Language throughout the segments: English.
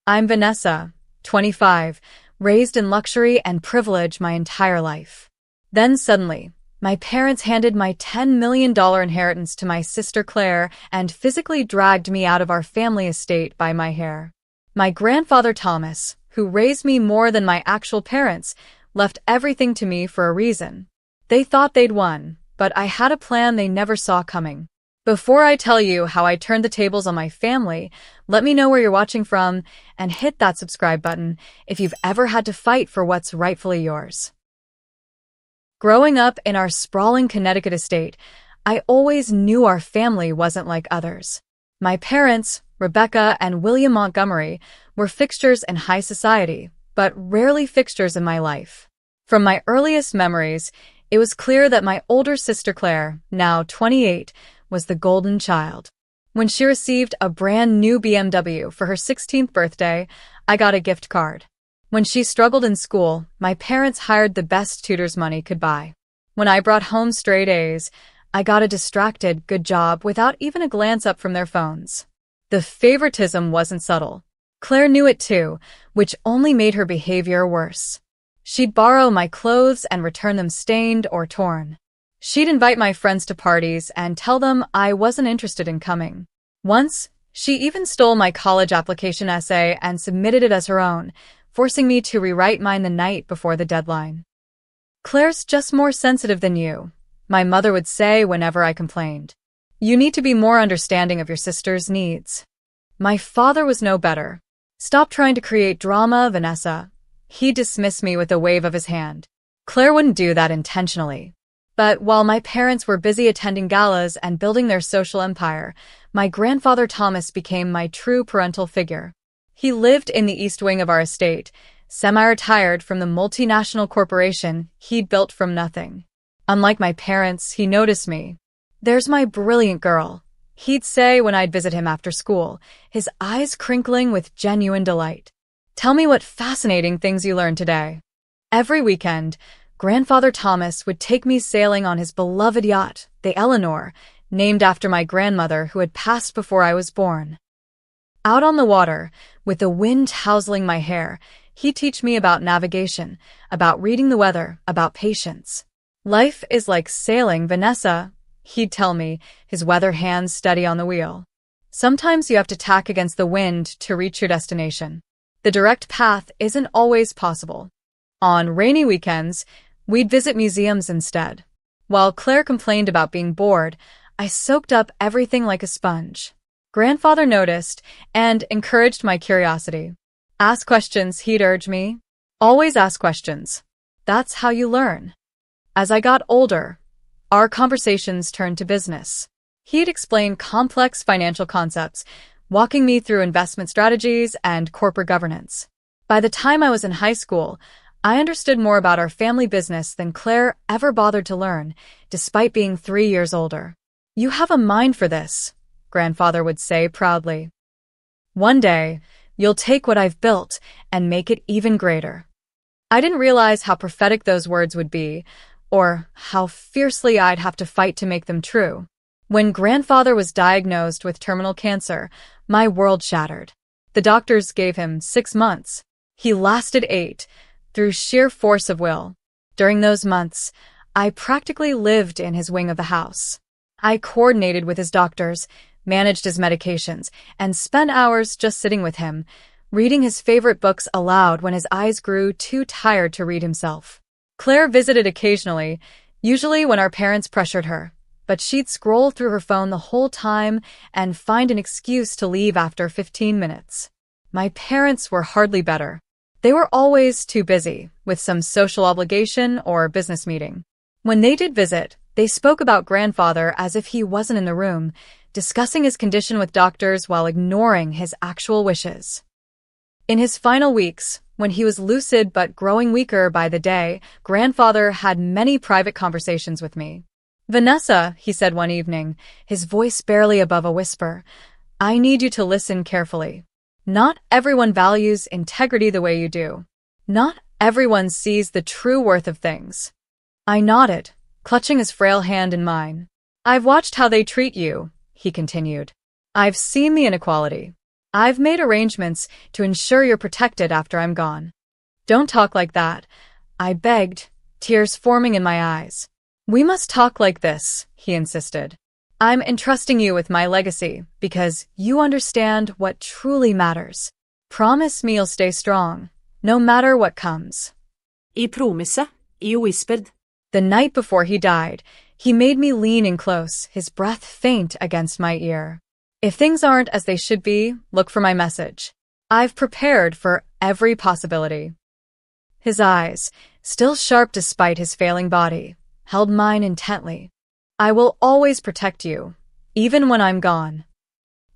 I'm Vanessa, 25, raised in luxury and privilege my entire life. Then suddenly, my parents handed my $10 million inheritance to my sister Claire and physically dragged me out of our family estate by my hair. My grandfather Thomas, who raised me more than my actual parents, left everything to me for a reason. They thought they'd won, but I had a plan they never saw coming. Before I tell you how I turned the tables on my family, let me know where you're watching from and hit that subscribe button if you've ever had to fight for what's rightfully yours. Growing up in our sprawling Connecticut estate, I always knew our family wasn't like others. My parents, Rebecca and William Montgomery, were fixtures in high society, but rarely fixtures in my life. From my earliest memories, it was clear that my older sister Claire, now 28, was the golden child. When she received a brand new BMW for her 16th birthday, I got a gift card. When she struggled in school, my parents hired the best tutors money could buy. When I brought home straight A's, I got a distracted good job without even a glance up from their phones. The favoritism wasn't subtle. Claire knew it too, which only made her behavior worse. She'd borrow my clothes and return them stained or torn. She'd invite my friends to parties and tell them I wasn't interested in coming. Once, she even stole my college application essay and submitted it as her own, forcing me to rewrite mine the night before the deadline. "Claire's just more sensitive than you," my mother would say whenever I complained. "You need to be more understanding of your sister's needs." My father was no better. "Stop trying to create drama, Vanessa." He dismissed me with a wave of his hand. Claire wouldn't do that intentionally. But while my parents were busy attending galas and building their social empire, my grandfather Thomas became my true parental figure. He lived in the east wing of our estate, semi-retired from the multinational corporation he'd built from nothing. Unlike my parents, he noticed me. "There's my brilliant girl," he'd say when I'd visit him after school, his eyes crinkling with genuine delight. "Tell me what fascinating things you learned today." Every weekend, Grandfather Thomas would take me sailing on his beloved yacht, the Eleanor, named after my grandmother who had passed before I was born. Out on the water, with the wind tousling my hair, he'd teach me about navigation, about reading the weather, about patience. "Life is like sailing, Vanessa," he'd tell me, his weather hands steady on the wheel. "Sometimes you have to tack against the wind to reach your destination. The direct path isn't always possible." On rainy weekends, we'd visit museums instead. While Claire complained about being bored, I soaked up everything like a sponge. Grandfather noticed and encouraged my curiosity. "Ask questions," he'd urge me. "Always ask questions. That's how you learn." As I got older, our conversations turned to business. He'd explain complex financial concepts, walking me through investment strategies and corporate governance. By the time I was in high school, I understood more about our family business than Claire ever bothered to learn, despite being 3 years older. "You have a mind for this," Grandfather would say proudly. "One day, you'll take what I've built and make it even greater." I didn't realize how prophetic those words would be, or how fiercely I'd have to fight to make them true. When Grandfather was diagnosed with terminal cancer, my world shattered. The doctors gave him 6 months. He lasted 8, through sheer force of will. During those months, I practically lived in his wing of the house. I coordinated with his doctors, managed his medications, and spent hours just sitting with him, reading his favorite books aloud when his eyes grew too tired to read himself. Claire visited occasionally, usually when our parents pressured her, but she'd scroll through her phone the whole time and find an excuse to leave after 15 minutes. My parents were hardly better. They were always too busy, with some social obligation or business meeting. When they did visit, they spoke about Grandfather as if he wasn't in the room, discussing his condition with doctors while ignoring his actual wishes. In his final weeks, when he was lucid but growing weaker by the day, Grandfather had many private conversations with me. "Vanessa," he said one evening, his voice barely above a whisper, "I need you to listen carefully. Not everyone values integrity the way you do. Not everyone sees the true worth of things." I nodded, clutching his frail hand in mine. "I've watched how they treat you," he continued. "I've seen the inequality. I've made arrangements to ensure you're protected after I'm gone. Don't talk like that, I begged, tears forming in my eyes. We must talk like this, he insisted. I'm entrusting you with my legacy because you understand what truly matters. Promise me you'll stay strong, no matter what comes. I promise, I whispered. The night before he died, he made me lean in close, his breath faint against my ear. If things aren't as they should be, look for my message. I've prepared for every possibility. His eyes, still sharp despite his failing body, held mine intently. I will always protect you, even when I'm gone.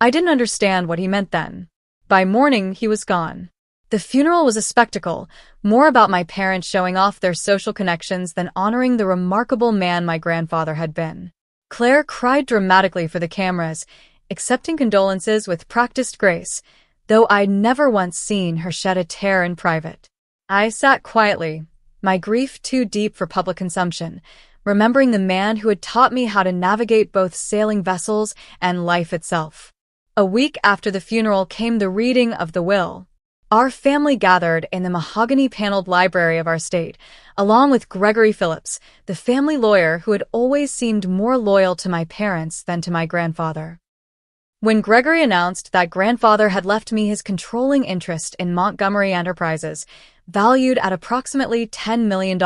I didn't understand what he meant then. By morning, he was gone. The funeral was a spectacle, more about my parents showing off their social connections than honoring the remarkable man my grandfather had been. Claire cried dramatically for the cameras, accepting condolences with practiced grace, though I'd never once seen her shed a tear in private. I sat quietly, my grief too deep for public consumption, remembering the man who had taught me how to navigate both sailing vessels and life itself. A week after the funeral came the reading of the will. Our family gathered in the mahogany-paneled library of our state, along with Gregory Phillips, the family lawyer who had always seemed more loyal to my parents than to my grandfather. When Gregory announced that grandfather had left me his controlling interest in Montgomery Enterprises, valued at approximately $10 million,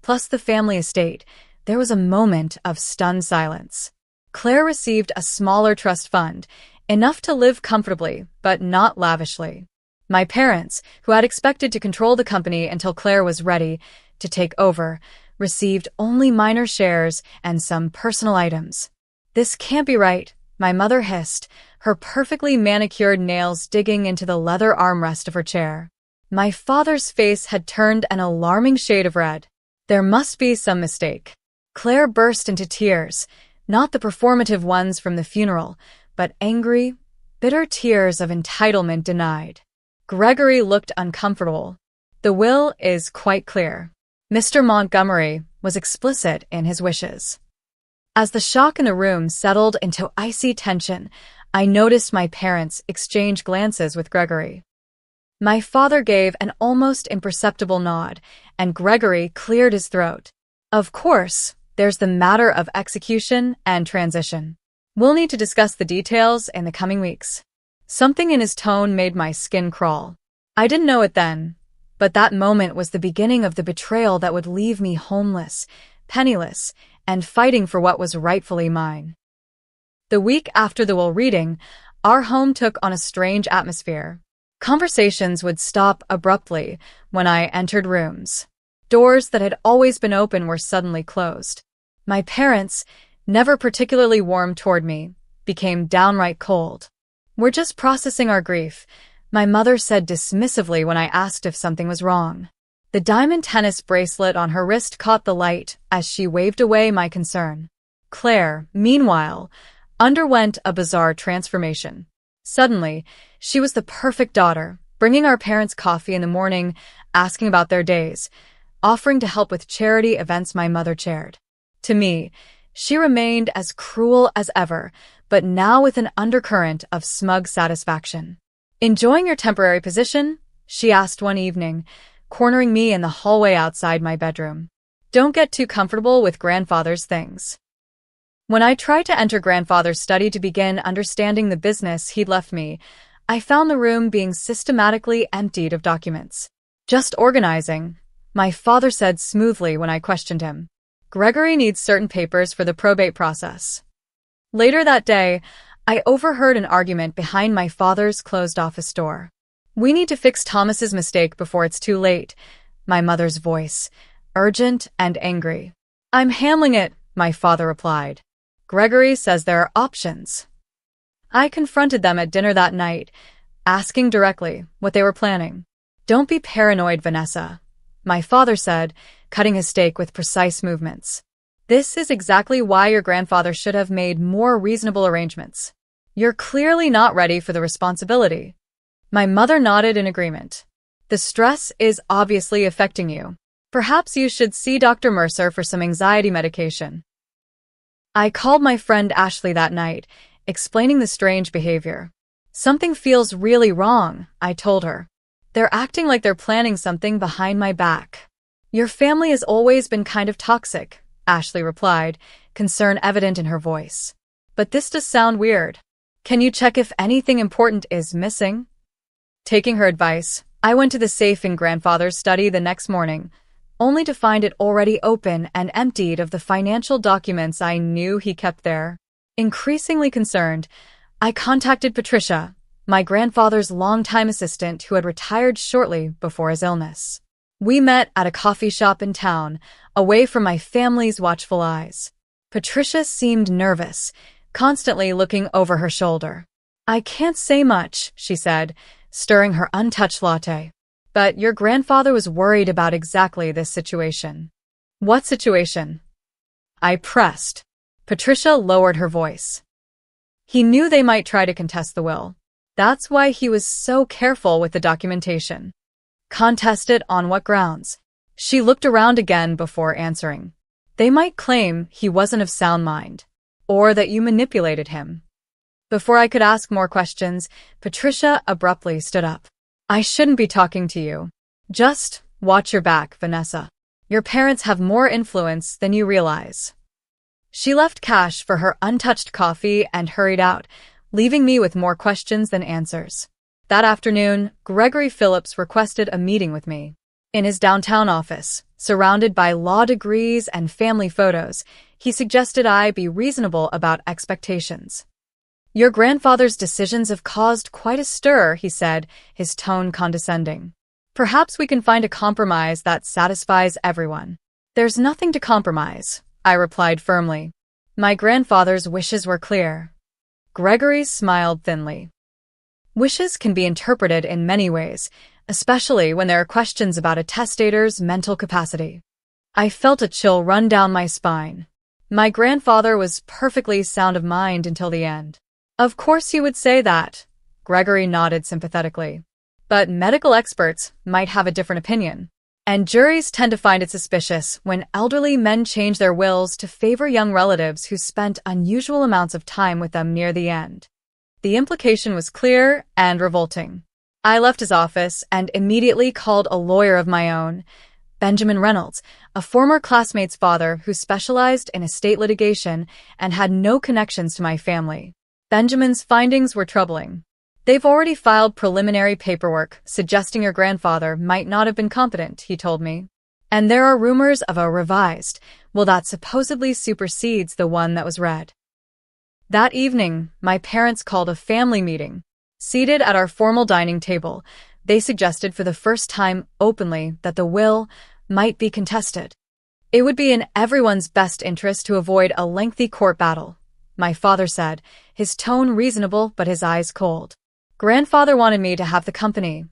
plus the family estate, there was a moment of stunned silence. Claire received a smaller trust fund, enough to live comfortably, but not lavishly. My parents, who had expected to control the company until Claire was ready to take over, received only minor shares and some personal items. This can't be right, my mother hissed, her perfectly manicured nails digging into the leather armrest of her chair. My father's face had turned an alarming shade of red. There must be some mistake. Claire burst into tears, not the performative ones from the funeral, but angry, bitter tears of entitlement denied. Gregory looked uncomfortable. The will is quite clear. Mr. Montgomery was explicit in his wishes. As the shock in the room settled into icy tension, I noticed my parents exchange glances with Gregory. My father gave an almost imperceptible nod, and Gregory cleared his throat. Of course, there's the matter of execution and transition. We'll need to discuss the details in the coming weeks. Something in his tone made my skin crawl. I didn't know it then, but that moment was the beginning of the betrayal that would leave me homeless, penniless, and fighting for what was rightfully mine. The week after the will reading, our home took on a strange atmosphere. Conversations would stop abruptly when I entered rooms. Doors that had always been open were suddenly closed. My parents, never particularly warm toward me, became downright cold. We're just processing our grief, my mother said dismissively when I asked if something was wrong. The diamond tennis bracelet on her wrist caught the light as she waved away my concern. Claire, meanwhile, underwent a bizarre transformation. Suddenly, she was the perfect daughter, bringing our parents coffee in the morning, asking about their days, offering to help with charity events my mother chaired. To me, she remained as cruel as ever, but now with an undercurrent of smug satisfaction. "Enjoying your temporary position?" she asked one evening, cornering me in the hallway outside my bedroom. "Don't get too comfortable with grandfather's things." When I tried to enter grandfather's study to begin understanding the business he'd left me, I found the room being systematically emptied of documents. "Just organizing," my father said smoothly when I questioned him. "Gregory needs certain papers for the probate process." Later that day, I overheard an argument behind my father's closed office door. "We need to fix Thomas's mistake before it's too late," my mother's voice, urgent and angry. "I'm handling it," my father replied. "Gregory says there are options." I confronted them at dinner that night, asking directly what they were planning. "Don't be paranoid, Vanessa," my father said, cutting his steak with precise movements. "This is exactly why your grandfather should have made more reasonable arrangements. You're clearly not ready for the responsibility." My mother nodded in agreement. "The stress is obviously affecting you. Perhaps you should see Dr. Mercer for some anxiety medication." I called my friend Ashley that night, explaining the strange behavior. Something feels really wrong, I told her. They're acting like they're planning something behind my back. Your family has always been kind of toxic, Ashley replied, concern evident in her voice. But this does sound weird. Can you check if anything important is missing? Taking her advice, I went to the safe in grandfather's study the next morning, only to find it already open and emptied of the financial documents I knew he kept there. Increasingly concerned, I contacted Patricia, my grandfather's longtime assistant who had retired shortly before his illness. We met at a coffee shop in town, away from my family's watchful eyes. Patricia seemed nervous, constantly looking over her shoulder. I can't say much, she said, stirring her untouched latte. But your grandfather was worried about exactly this situation. What situation? I pressed. Patricia lowered her voice. He knew they might try to contest the will. That's why he was so careful with the documentation. Contest it on what grounds? She looked around again before answering. They might claim he wasn't of sound mind, or that you manipulated him. Before I could ask more questions, Patricia abruptly stood up. I shouldn't be talking to you. Just watch your back, Vanessa. Your parents have more influence than you realize. She left Cash for her untouched coffee and hurried out, leaving me with more questions than answers. That afternoon, Gregory Phillips requested a meeting with me. In his downtown office, surrounded by law degrees and family photos, he suggested I be reasonable about expectations. Your grandfather's decisions have caused quite a stir, he said, his tone condescending. Perhaps we can find a compromise that satisfies everyone. There's nothing to compromise, I replied firmly. My grandfather's wishes were clear. Gregory smiled thinly. Wishes can be interpreted in many ways, especially when there are questions about a testator's mental capacity. I felt a chill run down my spine. My grandfather was perfectly sound of mind until the end. Of course you would say that, Gregory nodded sympathetically. But medical experts might have a different opinion. And juries tend to find it suspicious when elderly men change their wills to favor young relatives who spent unusual amounts of time with them near the end. The implication was clear and revolting. I left his office and immediately called a lawyer of my own, Benjamin Reynolds, a former classmate's father who specialized in estate litigation and had no connections to my family. Benjamin's findings were troubling. They've already filed preliminary paperwork suggesting your grandfather might not have been competent, he told me. And there are rumors of a revised will that supposedly supersedes the one that was read. That evening, my parents called a family meeting. Seated at our formal dining table, they suggested for the first time openly that the will might be contested. It would be in everyone's best interest to avoid a lengthy court battle, my father said, his tone reasonable but his eyes cold. Grandfather wanted me to have the company,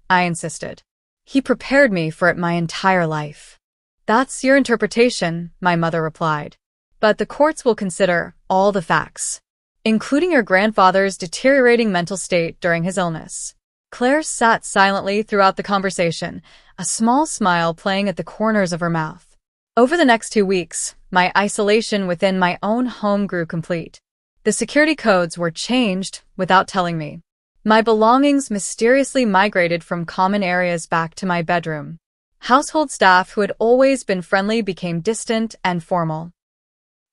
I insisted. He prepared me for it my entire life. That's your interpretation, my mother replied. But the courts will consider all the facts, including your grandfather's deteriorating mental state during his illness. Claire sat silently throughout the conversation, a small smile playing at the corners of her mouth. Over the next 2 weeks, my isolation within my own home grew complete. The security codes were changed without telling me. My belongings mysteriously migrated from common areas back to my bedroom. Household staff who had always been friendly became distant and formal.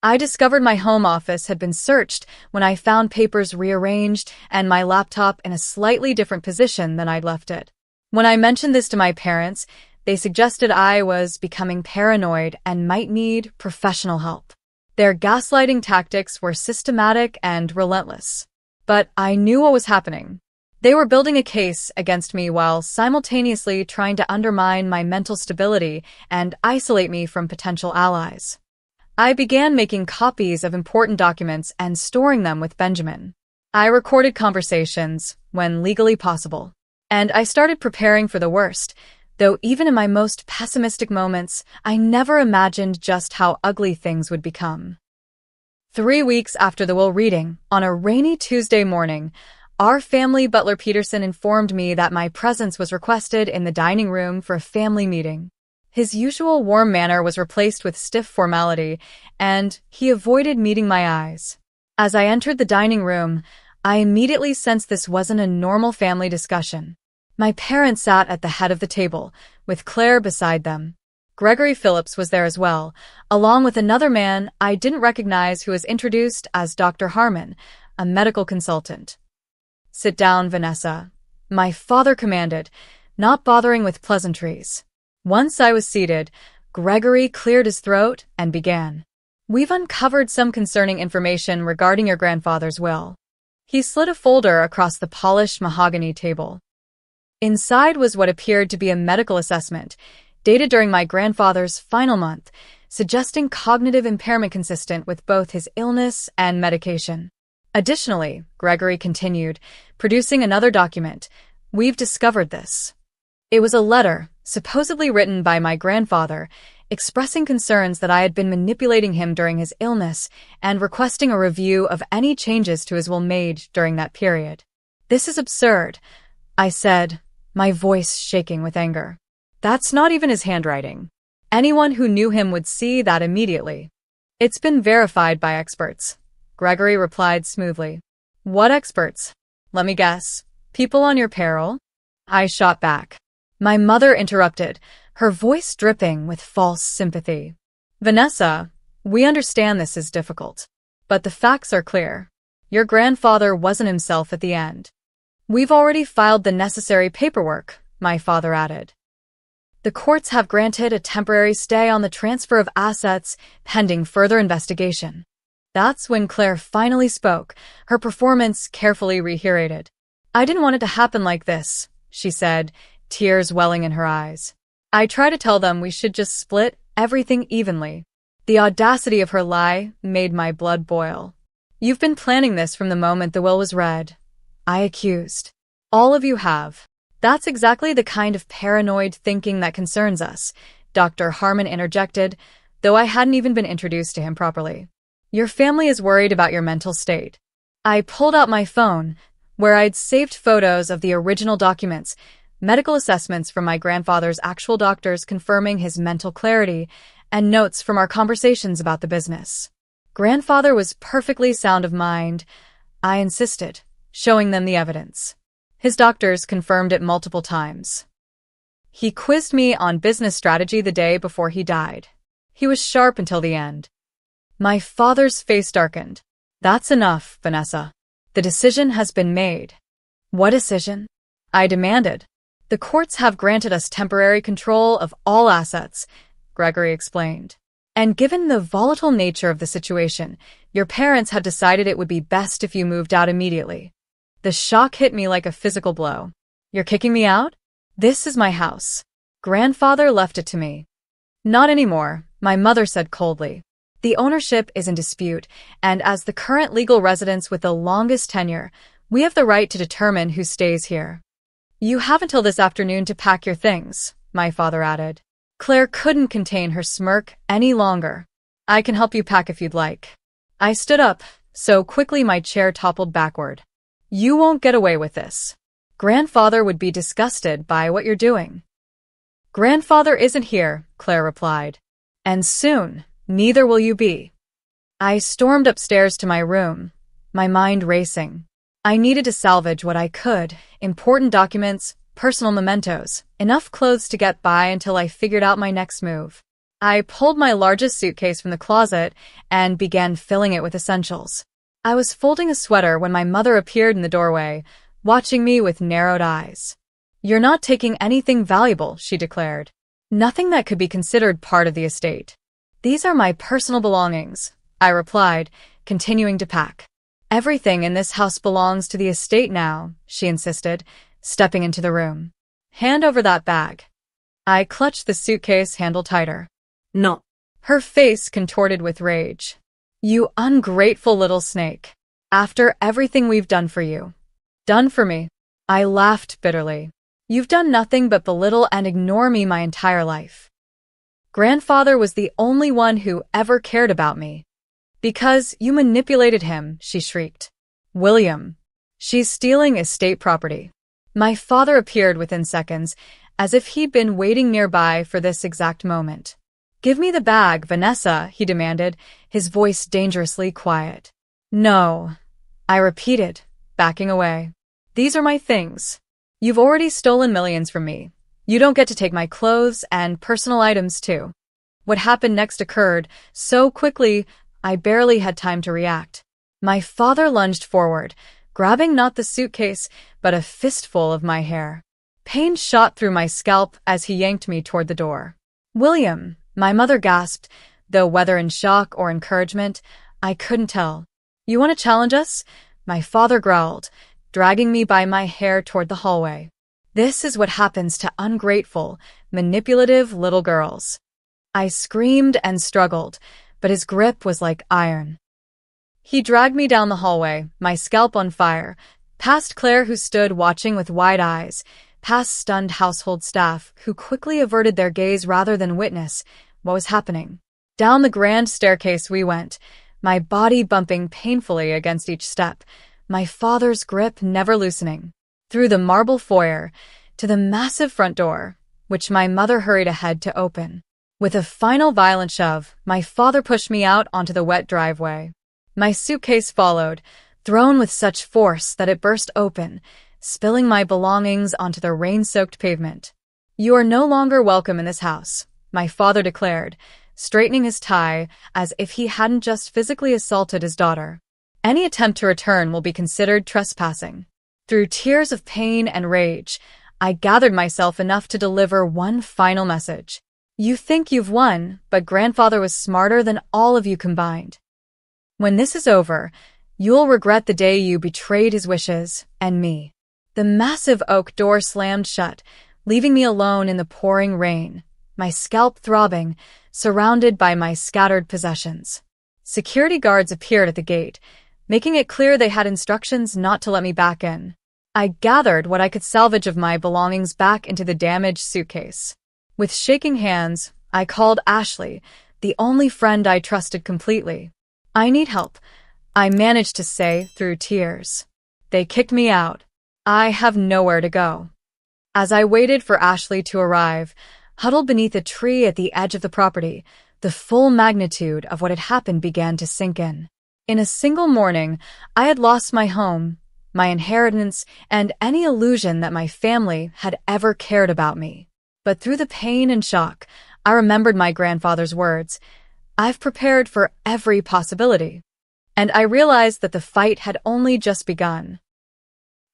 I discovered my home office had been searched when I found papers rearranged and my laptop in a slightly different position than I'd left it. When I mentioned this to my parents, they suggested I was becoming paranoid and might need professional help. Their gaslighting tactics were systematic and relentless. But I knew what was happening. They were building a case against me while simultaneously trying to undermine my mental stability and isolate me from potential allies. I began making copies of important documents and storing them with Benjamin. I recorded conversations when legally possible. And I started preparing for the worst, though even in my most pessimistic moments, I never imagined just how ugly things would become. 3 weeks after the will reading, on a rainy Tuesday morning, our family butler Peterson informed me that my presence was requested in the dining room for a family meeting. His usual warm manner was replaced with stiff formality, and he avoided meeting my eyes. As I entered the dining room, I immediately sensed this wasn't a normal family discussion. My parents sat at the head of the table, with Claire beside them. Gregory Phillips was there as well, along with another man I didn't recognize who was introduced as Dr. Harmon, a medical consultant. "Sit down, Vanessa," my father commanded, not bothering with pleasantries. Once I was seated, Gregory cleared his throat and began. "We've uncovered some concerning information regarding your grandfather's will." He slid a folder across the polished mahogany table. Inside was what appeared to be a medical assessment, dated during my grandfather's final month, suggesting cognitive impairment consistent with both his illness and medication. Additionally, Gregory continued, producing another document, "We've discovered this." It was a letter, supposedly written by my grandfather, expressing concerns that I had been manipulating him during his illness and requesting a review of any changes to his will made during that period. "This is absurd," I said, my voice shaking with anger. "That's not even his handwriting. Anyone who knew him would see that immediately." "It's been verified by experts," Gregory replied smoothly. "What experts?" "Let me guess. People on your payroll?" I shot back. My mother interrupted, her voice dripping with false sympathy. "Vanessa, we understand this is difficult, but the facts are clear. Your grandfather wasn't himself at the end. We've already filed the necessary paperwork," my father added. "The courts have granted a temporary stay on the transfer of assets pending further investigation." That's when Claire finally spoke, her performance carefully reiterated. "I didn't want it to happen like this," she said, tears welling in her eyes. "I tried to tell them we should just split everything evenly." The audacity of her lie made my blood boil. "You've been planning this from the moment the will was read," I accused. "All of you have." "That's exactly the kind of paranoid thinking that concerns us," Dr. Harmon interjected, though I hadn't even been introduced to him properly. "Your family is worried about your mental state." I pulled out my phone, where I'd saved photos of the original documents, medical assessments from my grandfather's actual doctors confirming his mental clarity, and notes from our conversations about the business. Grandfather was perfectly sound of mind, I insisted, showing them the evidence. His doctors confirmed it multiple times. He quizzed me on business strategy the day before he died. He was sharp until the end. My father's face darkened. "That's enough, Vanessa. The decision has been made." "What decision?" I demanded. "The courts have granted us temporary control of all assets," Gregory explained. "And given the volatile nature of the situation, your parents had decided it would be best if you moved out immediately." The shock hit me like a physical blow. "You're kicking me out? This is my house. Grandfather left it to me." "Not anymore," my mother said coldly. "The ownership is in dispute, and as the current legal residents with the longest tenure, we have the right to determine who stays here." "You have until this afternoon to pack your things," my father added. Claire couldn't contain her smirk any longer. "I can help you pack if you'd like." I stood up, so quickly my chair toppled backward. "You won't get away with this. Grandfather would be disgusted by what you're doing." "Grandfather isn't here," Claire replied. "And soon, neither will you be." I stormed upstairs to my room, my mind racing. I needed to salvage what I could, important documents, personal mementos, enough clothes to get by until I figured out my next move. I pulled my largest suitcase from the closet and began filling it with essentials. I was folding a sweater when my mother appeared in the doorway, watching me with narrowed eyes. "You're not taking anything valuable," she declared. "Nothing that could be considered part of the estate." "These are my personal belongings," I replied, continuing to pack. "Everything in this house belongs to the estate now," she insisted, stepping into the room. "Hand over that bag." I clutched the suitcase handle tighter. "No." Her face contorted with rage. "You ungrateful little snake. After everything we've done for you." "Done for me?" I laughed bitterly. "You've done nothing but belittle and ignore me my entire life. Grandfather was the only one who ever cared about me." "Because you manipulated him," she shrieked. "William, she's stealing estate property." My father appeared within seconds, as if he'd been waiting nearby for this exact moment. "Give me the bag, Vanessa," he demanded, his voice dangerously quiet. "No," I repeated, backing away. These are my things. You've already stolen millions from me. You don't get to take my clothes and personal items too. What happened next occurred so quickly, I barely had time to react. My father lunged forward, grabbing not the suitcase, but a fistful of my hair. Pain shot through my scalp as he yanked me toward the door. "William," my mother gasped, though whether in shock or encouragement, I couldn't tell. "You want to challenge us?" My father growled, dragging me by my hair toward the hallway. This is what happens to ungrateful, manipulative little girls. I screamed and struggled, but his grip was like iron. He dragged me down the hallway, my scalp on fire, past Claire, who stood watching with wide eyes, past stunned household staff who quickly averted their gaze rather than witness what was happening. Down the grand staircase we went, my body bumping painfully against each step, my father's grip never loosening. Through the marble foyer, to the massive front door, which my mother hurried ahead to open. With a final violent shove, my father pushed me out onto the wet driveway. My suitcase followed, thrown with such force that it burst open, spilling my belongings onto the rain-soaked pavement. "You are no longer welcome in this house," my father declared, straightening his tie as if he hadn't just physically assaulted his daughter. "Any attempt to return will be considered trespassing." Through tears of pain and rage, I gathered myself enough to deliver one final message. "You think you've won, but grandfather was smarter than all of you combined. When this is over, you'll regret the day you betrayed his wishes and me." The massive oak door slammed shut, leaving me alone in the pouring rain, my scalp throbbing, surrounded by my scattered possessions. Security guards appeared at the gate, making it clear they had instructions not to let me back in. I gathered what I could salvage of my belongings back into the damaged suitcase. With shaking hands, I called Ashley, the only friend I trusted completely. "I need help," I managed to say through tears. "They kicked me out. I have nowhere to go." As I waited for Ashley to arrive, huddled beneath a tree at the edge of the property, the full magnitude of what had happened began to sink in. In a single morning, I had lost my home, my inheritance, and any illusion that my family had ever cared about me. But through the pain and shock, I remembered my grandfather's words, "I've prepared for every possibility." And I realized that the fight had only just begun.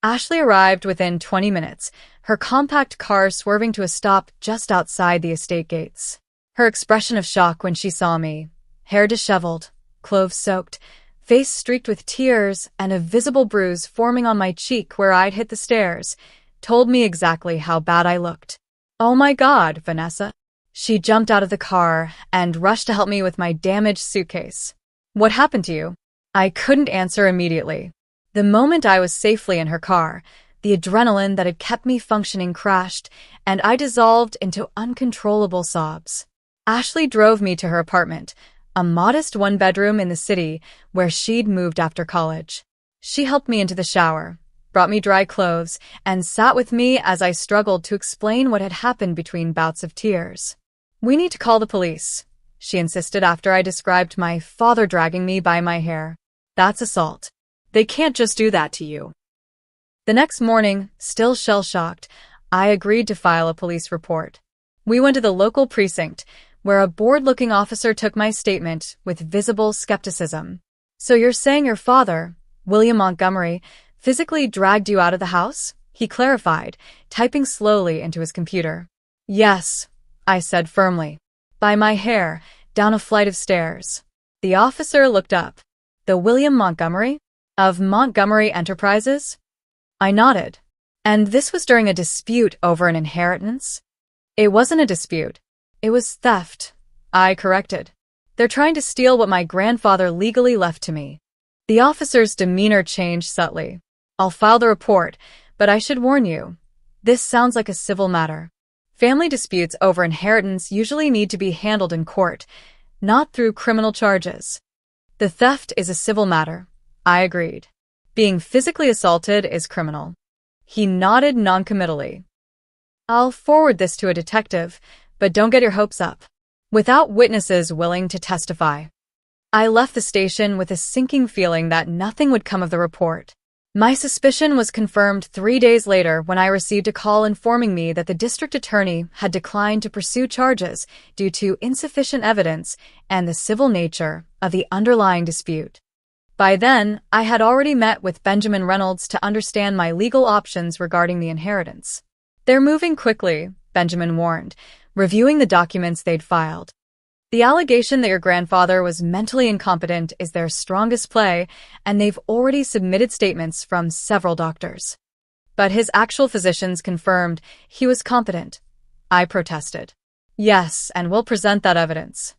Ashley arrived within 20 minutes, her compact car swerving to a stop just outside the estate gates. Her expression of shock when she saw me, hair disheveled, clothes soaked, face streaked with tears, and a visible bruise forming on my cheek where I'd hit the stairs, told me exactly how bad I looked. "Oh my God, Vanessa." She jumped out of the car and rushed to help me with my damaged suitcase. "What happened to you?" I couldn't answer immediately. The moment I was safely in her car, the adrenaline that had kept me functioning crashed, and I dissolved into uncontrollable sobs. Ashley drove me to her apartment, a modest one-bedroom in the city where she'd moved after college. She helped me into the shower, brought me dry clothes, and sat with me as I struggled to explain what had happened between bouts of tears. "We need to call the police," she insisted after I described my father dragging me by my hair. "That's assault. They can't just do that to you." The next morning, still shell-shocked, I agreed to file a police report. We went to the local precinct, where a bored-looking officer took my statement with visible skepticism. "So you're saying your father, William Montgomery, physically dragged you out of the house?" he clarified, typing slowly into his computer. "Yes," I said firmly. "By my hair, down a flight of stairs." The officer looked up. "The William Montgomery? Of Montgomery Enterprises?" I nodded. "And this was during a dispute over an inheritance?" "It wasn't a dispute. It was theft," I corrected. "They're trying to steal what my grandfather legally left to me." The officer's demeanor changed subtly. "I'll file the report, but I should warn you. This sounds like a civil matter. Family disputes over inheritance usually need to be handled in court, not through criminal charges." "The theft is a civil matter," I agreed. "Being physically assaulted is criminal." He nodded noncommittally. "I'll forward this to a detective, but don't get your hopes up. Without witnesses willing to testify." I left the station with a sinking feeling that nothing would come of the report. My suspicion was confirmed 3 days later when I received a call informing me that the district attorney had declined to pursue charges due to insufficient evidence and the civil nature of the underlying dispute. By then, I had already met with Benjamin Reynolds to understand my legal options regarding the inheritance. "They're moving quickly," Benjamin warned, reviewing the documents they'd filed. "The allegation that your grandfather was mentally incompetent is their strongest play, and they've already submitted statements from several doctors. But his actual physicians confirmed he was competent." I protested. "Yes, and we'll present that evidence.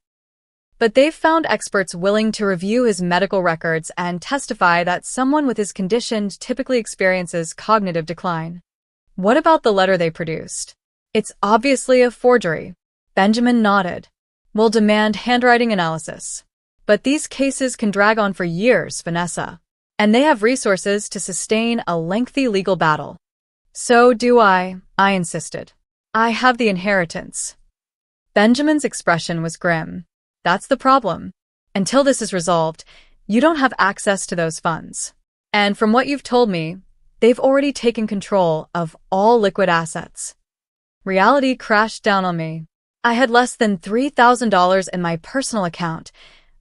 But they've found experts willing to review his medical records and testify that someone with his condition typically experiences cognitive decline." "What about the letter they produced?" "It's obviously a forgery." Benjamin nodded. "We'll demand handwriting analysis. But these cases can drag on for years, Vanessa. And they have resources to sustain a lengthy legal battle." "So do I insisted. "I have the inheritance." Benjamin's expression was grim. "That's the problem. Until this is resolved, you don't have access to those funds. And from what you've told me, they've already taken control of all liquid assets." Reality crashed down on me. I had less than $3,000 in my personal account,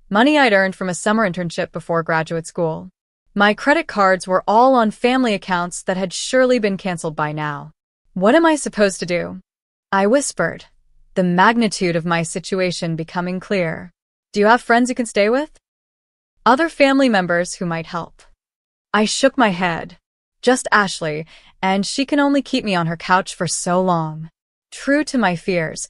money I'd earned from a summer internship before graduate school. My credit cards were all on family accounts that had surely been canceled by now. "What am I supposed to do?" I whispered, the magnitude of my situation becoming clear. "Do you have friends you can stay with? Other family members who might help?" I shook my head. "Just Ashley, and she can only keep me on her couch for so long." True to my fears,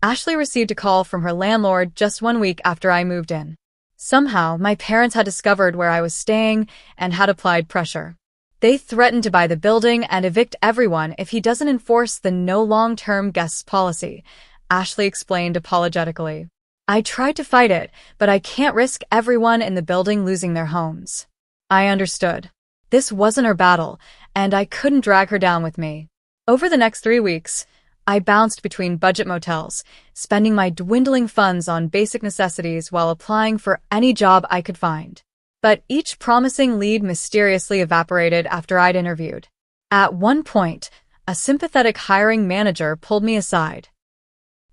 Ashley received a call from her landlord just 1 week after I moved in. Somehow, my parents had discovered where I was staying and had applied pressure. They threatened to buy the building and evict everyone if he doesn't enforce the no long-term guests policy, Ashley explained apologetically. "I tried to fight it, but I can't risk everyone in the building losing their homes." I understood. This wasn't her battle, and I couldn't drag her down with me. Over the next 3 weeks, I bounced between budget motels, spending my dwindling funds on basic necessities while applying for any job I could find. But each promising lead mysteriously evaporated after I'd interviewed. At one point, a sympathetic hiring manager pulled me aside.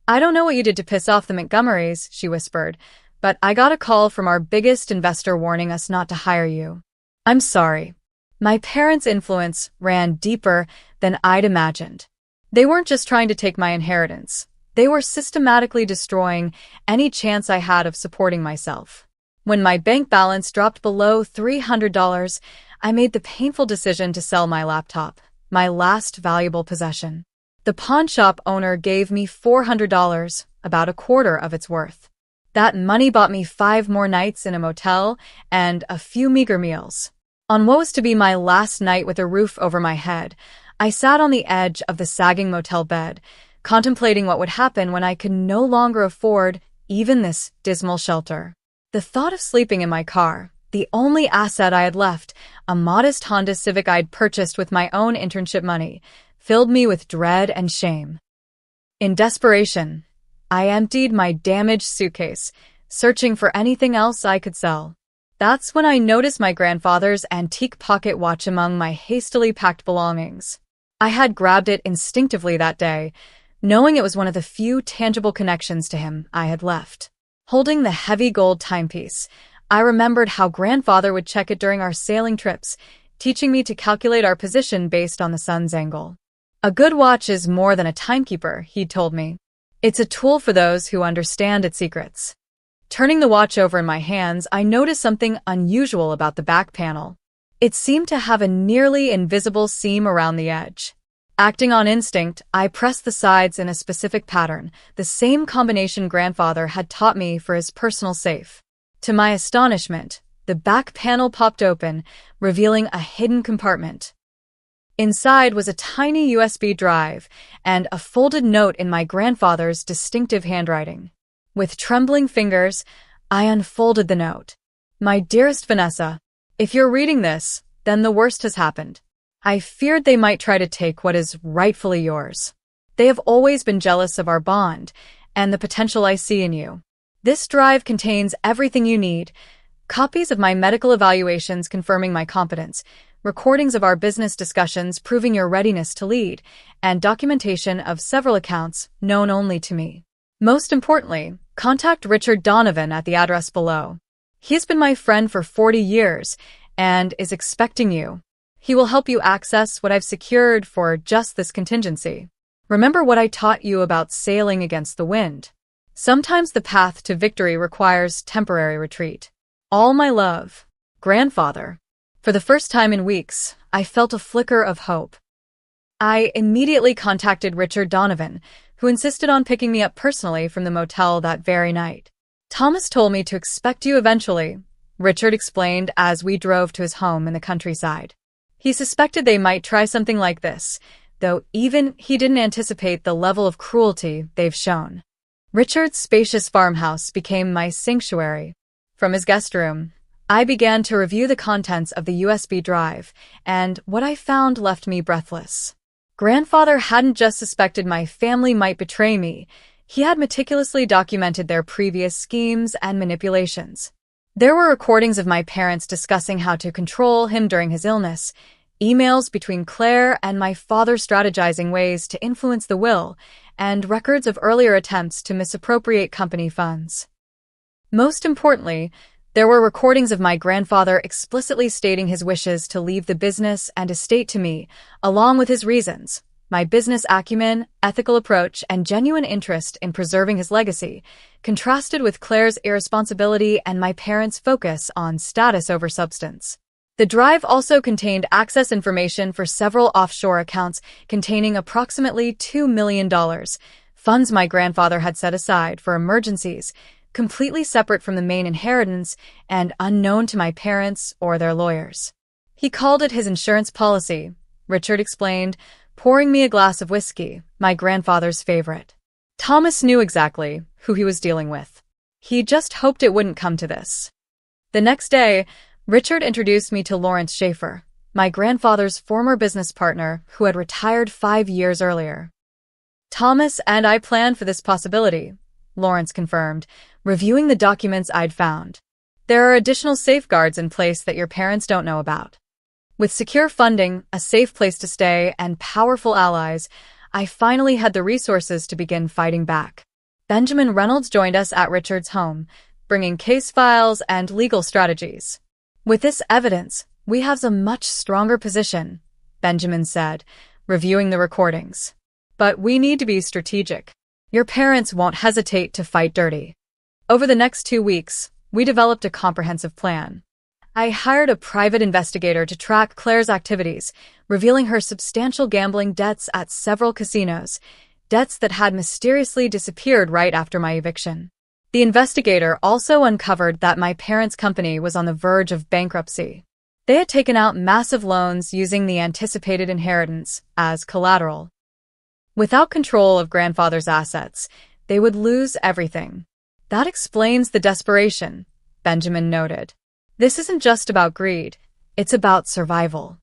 "I don't know what you did to piss off the Montgomerys," she whispered, "but I got a call from our biggest investor warning us not to hire you." I'm sorry. My parents' influence ran deeper than I'd imagined. They weren't just trying to take my inheritance. They were systematically destroying any chance I had of supporting myself. When my bank balance dropped below $300, I made the painful decision to sell my laptop, my last valuable possession. The pawn shop owner gave me $400, about a quarter of its worth. That money bought me 5 more nights in a motel and a few meager meals. On what was to be my last night with a roof over my head, I sat on the edge of the sagging motel bed, contemplating what would happen when I could no longer afford even this dismal shelter. The thought of sleeping in my car, the only asset I had left, a modest Honda Civic I'd purchased with my own internship money, filled me with dread and shame. In desperation, I emptied my damaged suitcase, searching for anything else I could sell. That's when I noticed my grandfather's antique pocket watch among my hastily packed belongings. I had grabbed it instinctively that day, knowing it was one of the few tangible connections to him I had left. Holding the heavy gold timepiece, I remembered how grandfather would check it during our sailing trips, teaching me to calculate our position based on the sun's angle. "A good watch is more than a timekeeper," he'd told me. "It's a tool for those who understand its secrets." Turning the watch over in my hands, I noticed something unusual about the back panel. It seemed to have a nearly invisible seam around the edge. Acting on instinct, I pressed the sides in a specific pattern, the same combination grandfather had taught me for his personal safe. To my astonishment, the back panel popped open, revealing a hidden compartment. Inside was a tiny USB drive and a folded note in my grandfather's distinctive handwriting. With trembling fingers, I unfolded the note. "My dearest Vanessa, if you're reading this, then the worst has happened. I feared they might try to take what is rightfully yours. They have always been jealous of our bond and the potential I see in you. This drive contains everything you need: copies of my medical evaluations confirming my competence, recordings of our business discussions proving your readiness to lead, and documentation of several accounts known only to me. Most importantly, contact Richard Donovan at the address below. He has been my friend for 40 years and is expecting you. He will help you access what I've secured for just this contingency. Remember what I taught you about sailing against the wind. Sometimes the path to victory requires temporary retreat. All my love, Grandfather. For the first time in weeks, I felt a flicker of hope. I immediately contacted Richard Donovan, who insisted on picking me up personally from the motel that very night. Thomas told me to expect you eventually, Richard explained as we drove to his home in the countryside. He suspected they might try something like this, though even he didn't anticipate the level of cruelty they've shown. Richard's spacious farmhouse became my sanctuary. From his guest room, I began to review the contents of the USB drive, and what I found left me breathless. Grandfather hadn't just suspected my family might betray me, he had meticulously documented their previous schemes and manipulations. There were recordings of my parents discussing how to control him during his illness, emails between Claire and my father strategizing ways to influence the will, and records of earlier attempts to misappropriate company funds. Most importantly, there were recordings of my grandfather explicitly stating his wishes to leave the business and estate to me, along with his reasons, my business acumen, ethical approach, and genuine interest in preserving his legacy, contrasted with Claire's irresponsibility and my parents' focus on status over substance. The drive also contained access information for several offshore accounts containing approximately $2 million, funds my grandfather had set aside for emergencies, completely separate from the main inheritance and unknown to my parents or their lawyers. He called it his insurance policy, Richard explained, pouring me a glass of whiskey, my grandfather's favorite. Thomas knew exactly who he was dealing with. He just hoped it wouldn't come to this. The next day, Richard introduced me to Lawrence Schaefer, my grandfather's former business partner who had retired 5 years earlier. Thomas and I planned for this possibility, Lawrence confirmed, reviewing the documents I'd found. There are additional safeguards in place that your parents don't know about. With secure funding, a safe place to stay, and powerful allies, I finally had the resources to begin fighting back. Benjamin Reynolds joined us at Richard's home, bringing case files and legal strategies. With this evidence, we have a much stronger position, Benjamin said, reviewing the recordings. But we need to be strategic. Your parents won't hesitate to fight dirty. Over the next 2 weeks, we developed a comprehensive plan. I hired a private investigator to track Claire's activities, revealing her substantial gambling debts at several casinos, debts that had mysteriously disappeared right after my eviction. The investigator also uncovered that my parents' company was on the verge of bankruptcy. They had taken out massive loans using the anticipated inheritance as collateral. Without control of grandfather's assets, they would lose everything. That explains the desperation, Benjamin noted. This isn't just about greed, it's about survival.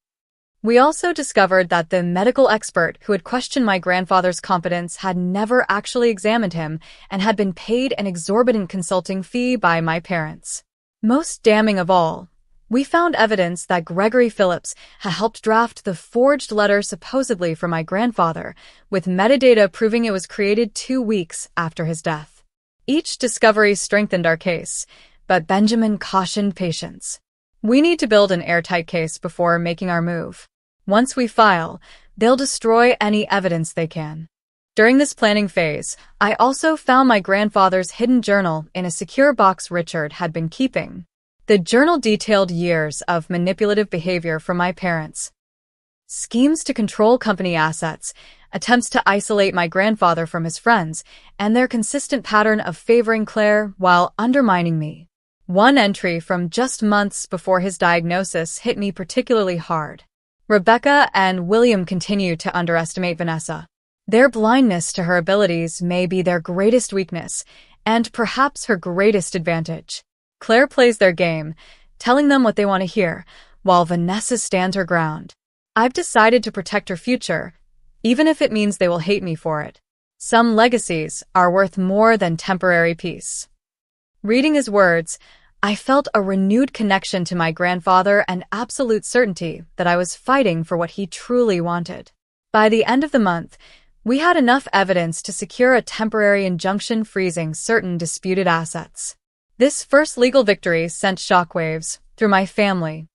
We also discovered that the medical expert who had questioned my grandfather's competence had never actually examined him and had been paid an exorbitant consulting fee by my parents. Most damning of all, we found evidence that Gregory Phillips had helped draft the forged letter supposedly from my grandfather, with metadata proving it was created 2 weeks after his death. Each discovery strengthened our case, but Benjamin cautioned patience. We need to build an airtight case before making our move. Once we file, they'll destroy any evidence they can. During this planning phase, I also found my grandfather's hidden journal in a secure box Richard had been keeping. The journal detailed years of manipulative behavior from my parents. Schemes to control company assets, attempts to isolate my grandfather from his friends, and their consistent pattern of favoring Claire while undermining me. One entry from just months before his diagnosis hit me particularly hard. Rebecca and William continue to underestimate Vanessa. Their blindness to her abilities may be their greatest weakness, and perhaps her greatest advantage. Claire plays their game, telling them what they want to hear, while Vanessa stands her ground. I've decided to protect her future, even if it means they will hate me for it. Some legacies are worth more than temporary peace. Reading his words, I felt a renewed connection to my grandfather and absolute certainty that I was fighting for what he truly wanted. By the end of the month, we had enough evidence to secure a temporary injunction freezing certain disputed assets. This first legal victory sent shockwaves through my family.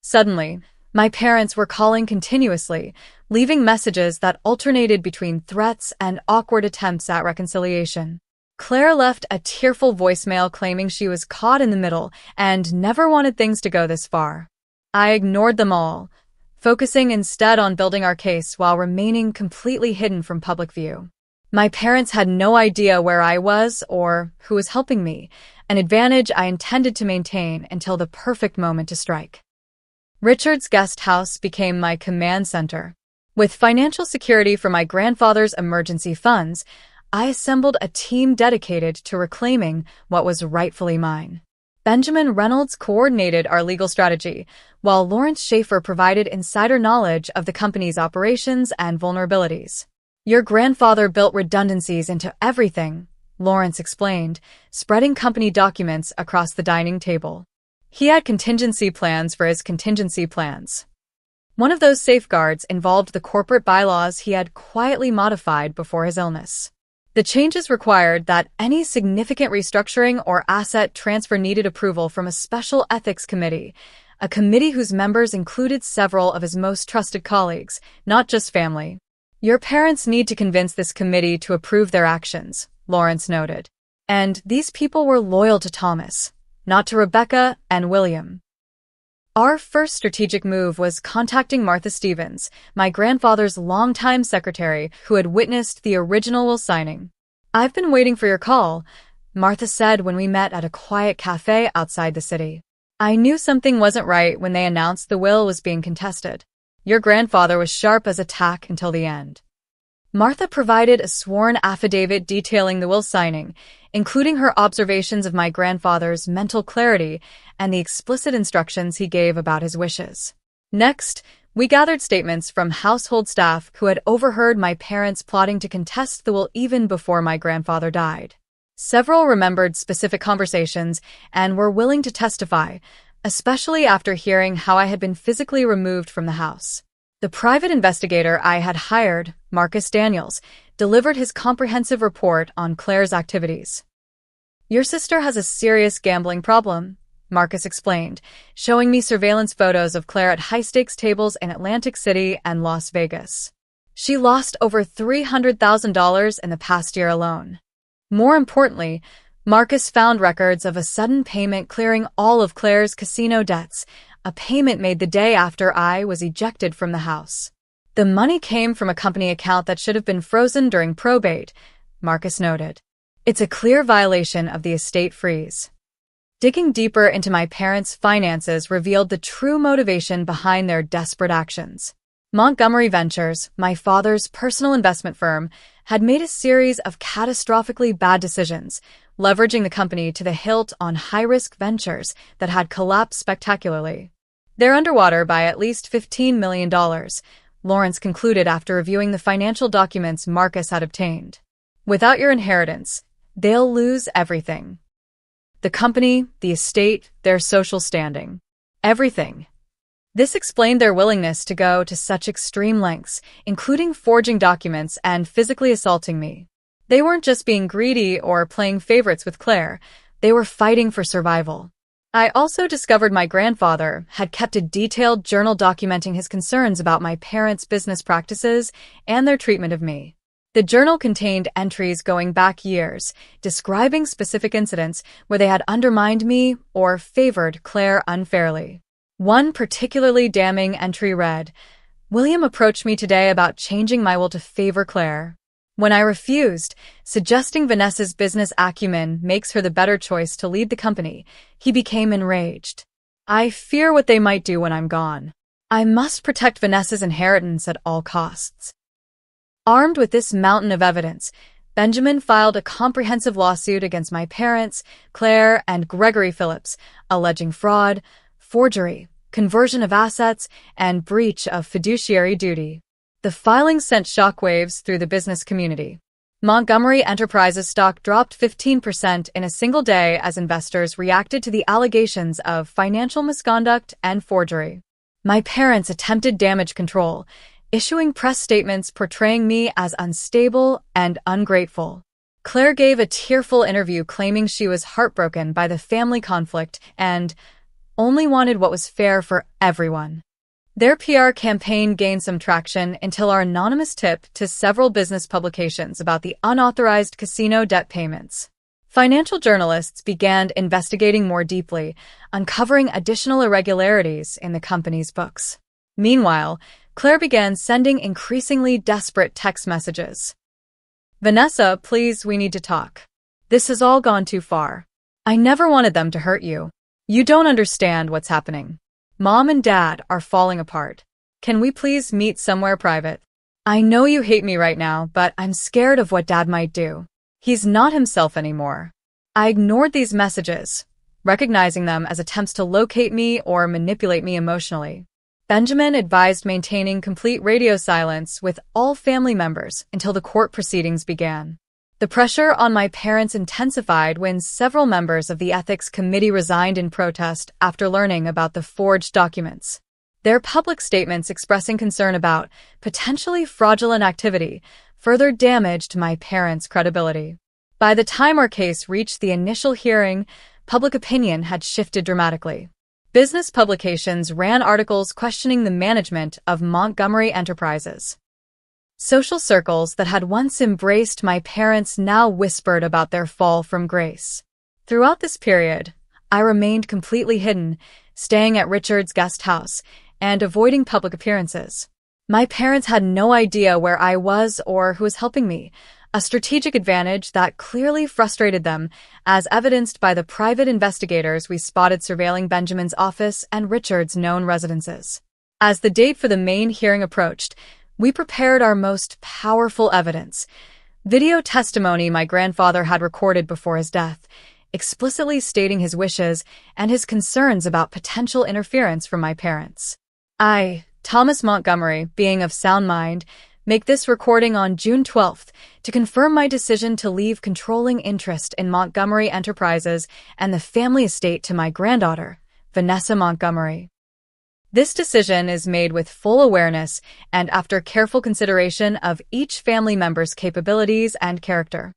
Suddenly, my parents were calling continuously, leaving messages that alternated between threats and awkward attempts at reconciliation. Claire left a tearful voicemail claiming she was caught in the middle and never wanted things to go this far. I ignored them all, focusing instead on building our case while remaining completely hidden from public view. My parents had no idea where I was or who was helping me, an advantage I intended to maintain until the perfect moment to strike. Richard's guest house became my command center. With financial security for my grandfather's emergency funds, I assembled a team dedicated to reclaiming what was rightfully mine. Benjamin Reynolds coordinated our legal strategy, while Lawrence Schaefer provided insider knowledge of the company's operations and vulnerabilities. Your grandfather built redundancies into everything, Lawrence explained, spreading company documents across the dining table. He had contingency plans for his contingency plans. One of those safeguards involved the corporate bylaws he had quietly modified before his illness. The changes required that any significant restructuring or asset transfer needed approval from a special ethics committee, a committee whose members included several of his most trusted colleagues, not just family. Your parents need to convince this committee to approve their actions, Lawrence noted. And these people were loyal to Thomas, not to Rebecca and William. Our first strategic move was contacting Martha Stevens, my grandfather's longtime secretary who had witnessed the original will signing. "I've been waiting for your call," Martha said when we met at a quiet cafe outside the city. "I knew something wasn't right when they announced the will was being contested. Your grandfather was sharp as a tack until the end." Martha provided a sworn affidavit detailing the will signing, including her observations of my grandfather's mental clarity and the explicit instructions he gave about his wishes. Next, we gathered statements from household staff who had overheard my parents plotting to contest the will even before my grandfather died. Several remembered specific conversations and were willing to testify, especially after hearing how I had been physically removed from the house. The private investigator I had hired, Marcus Daniels, delivered his comprehensive report on Claire's activities. "Your sister has a serious gambling problem," Marcus explained, showing me surveillance photos of Claire at high-stakes tables in Atlantic City and Las Vegas. She lost over $300,000 in the past year alone. More importantly, Marcus found records of a sudden payment clearing all of Claire's casino debts, a payment made the day after I was ejected from the house. "The money came from a company account that should have been frozen during probate," Marcus noted. "It's a clear violation of the estate freeze." Digging deeper into my parents' finances revealed the true motivation behind their desperate actions. Montgomery Ventures, my father's personal investment firm, had made a series of catastrophically bad decisions, leveraging the company to the hilt on high-risk ventures that had collapsed spectacularly. "They're underwater by at least $15 million, Lawrence concluded after reviewing the financial documents Marcus had obtained. "Without your inheritance, they'll lose everything. The company, the estate, their social standing. Everything." This explained their willingness to go to such extreme lengths, including forging documents and physically assaulting me. They weren't just being greedy or playing favorites with Claire, they were fighting for survival. I also discovered my grandfather had kept a detailed journal documenting his concerns about my parents' business practices and their treatment of me. The journal contained entries going back years, describing specific incidents where they had undermined me or favored Claire unfairly. One particularly damning entry read, "William approached me today about changing my will to favor Claire. When I refused, suggesting Vanessa's business acumen makes her the better choice to lead the company, he became enraged. I fear what they might do when I'm gone. I must protect Vanessa's inheritance at all costs." Armed with this mountain of evidence, Benjamin filed a comprehensive lawsuit against my parents, Claire, and Gregory Phillips, alleging fraud, forgery, conversion of assets, and breach of fiduciary duty. The filing sent shockwaves through the business community. Montgomery Enterprises stock dropped 15% in a single day as investors reacted to the allegations of financial misconduct and forgery. My parents attempted damage control, issuing press statements portraying me as unstable and ungrateful. Claire gave a tearful interview claiming she was heartbroken by the family conflict and only wanted what was fair for everyone. Their PR campaign gained some traction until our anonymous tip to several business publications about the unauthorized casino debt payments. Financial journalists began investigating more deeply, uncovering additional irregularities in the company's books. Meanwhile, Claire began sending increasingly desperate text messages. "Vanessa, please, we need to talk. This has all gone too far. I never wanted them to hurt you. You don't understand what's happening. Mom and Dad are falling apart. Can we please meet somewhere private? I know you hate me right now, but I'm scared of what Dad might do. He's not himself anymore." I ignored these messages, recognizing them as attempts to locate me or manipulate me emotionally. Benjamin advised maintaining complete radio silence with all family members until the court proceedings began. The pressure on my parents intensified when several members of the ethics committee resigned in protest after learning about the forged documents. Their public statements expressing concern about potentially fraudulent activity further damaged my parents' credibility. By the time our case reached the initial hearing, public opinion had shifted dramatically. Business publications ran articles questioning the management of Montgomery Enterprises. Social circles that had once embraced my parents now whispered about their fall from grace. Throughout this period, I remained completely hidden, staying at Richard's guest house and avoiding public appearances. My parents had no idea where I was or who was helping me, a strategic advantage that clearly frustrated them, as evidenced by the private investigators we spotted surveilling Benjamin's office and Richard's known residences. As the date for the main hearing approached, we prepared our most powerful evidence, video testimony my grandfather had recorded before his death, explicitly stating his wishes and his concerns about potential interference from my parents. I, Thomas Montgomery, being of sound mind, make this recording on June 12th to confirm my decision to leave controlling interest in Montgomery Enterprises and the family estate to my granddaughter, Vanessa Montgomery. This decision is made with full awareness and after careful consideration of each family member's capabilities and character.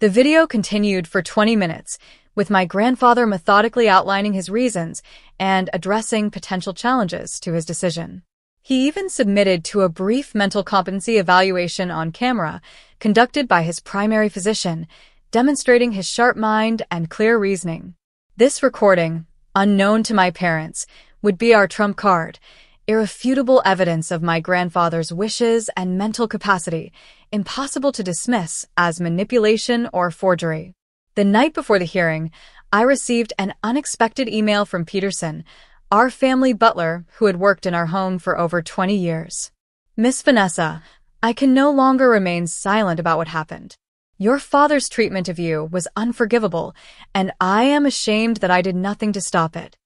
The video continued for 20 minutes, with my grandfather methodically outlining his reasons and addressing potential challenges to his decision. He even submitted to a brief mental competency evaluation on camera, conducted by his primary physician, demonstrating his sharp mind and clear reasoning. This recording, unknown to my parents, would be our trump card, irrefutable evidence of my grandfather's wishes and mental capacity, impossible to dismiss as manipulation or forgery. The night before the hearing, I received an unexpected email from Peterson, our family butler who had worked in our home for over 20 years. "Miss Vanessa, I can no longer remain silent about what happened. Your father's treatment of you was unforgivable, and I am ashamed that I did nothing to stop it.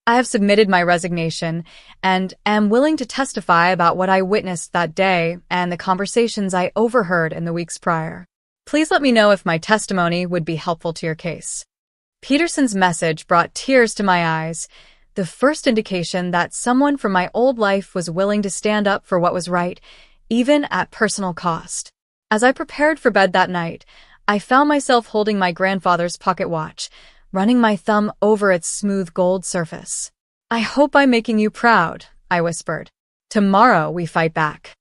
I have submitted my resignation and am willing to testify about what I witnessed that day and the conversations I overheard in the weeks prior. Please let me know if my testimony would be helpful to your case." Peterson's message brought tears to my eyes, the first indication that someone from my old life was willing to stand up for what was right, even at personal cost. As I prepared for bed that night, I found myself holding my grandfather's pocket watch, running my thumb over its smooth gold surface. "I hope I'm making you proud," I whispered. "Tomorrow we fight back."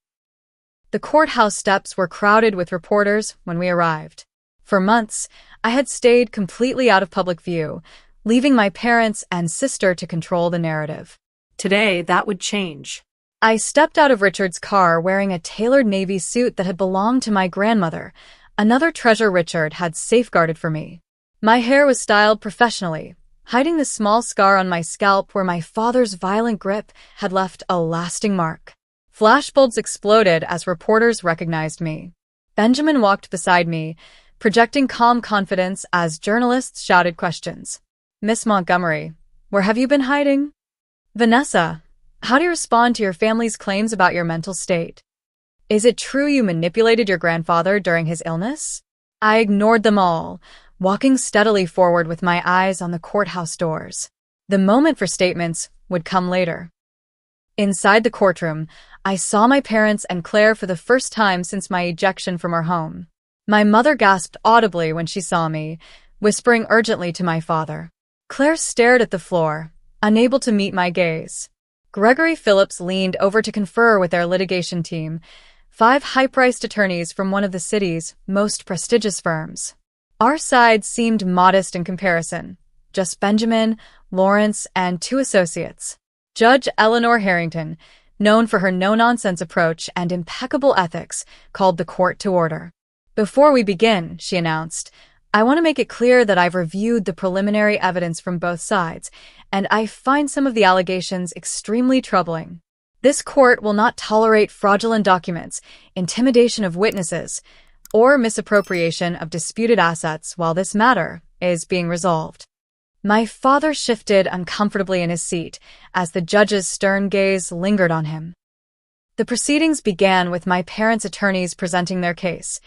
The courthouse steps were crowded with reporters when we arrived. For months, I had stayed completely out of public view, leaving my parents and sister to control the narrative. Today, that would change. I stepped out of Richard's car wearing a tailored navy suit that had belonged to my grandmother, another treasure Richard had safeguarded for me. My hair was styled professionally, hiding the small scar on my scalp where my father's violent grip had left a lasting mark. Flashbulbs exploded as reporters recognized me. Benjamin walked beside me, projecting calm confidence as journalists shouted questions. "Miss Montgomery, where have you been hiding? Vanessa, how do you respond to your family's claims about your mental state?" Is it true you manipulated your grandfather during his illness? I ignored them all, walking steadily forward with my eyes on the courthouse doors. The moment for statements would come later. Inside the courtroom, I saw my parents and Claire for the first time since my ejection from our home. My mother gasped audibly when she saw me, whispering urgently to my father. Claire stared at the floor, unable to meet my gaze. Gregory Phillips leaned over to confer with their litigation team, 5 high-priced attorneys from one of the city's most prestigious firms. Our side seemed modest in comparison, just Benjamin, Lawrence, and 2 associates. Judge Eleanor Harrington, known for her no-nonsense approach and impeccable ethics, called the court to order. Before we begin, she announced, I want to make it clear that I've reviewed the preliminary evidence from both sides, and I find some of the allegations extremely troubling. This court will not tolerate fraudulent documents, intimidation of witnesses, or misappropriation of disputed assets while this matter is being resolved. My father shifted uncomfortably in his seat as the judge's stern gaze lingered on him. The proceedings began with my parents' attorneys presenting their case.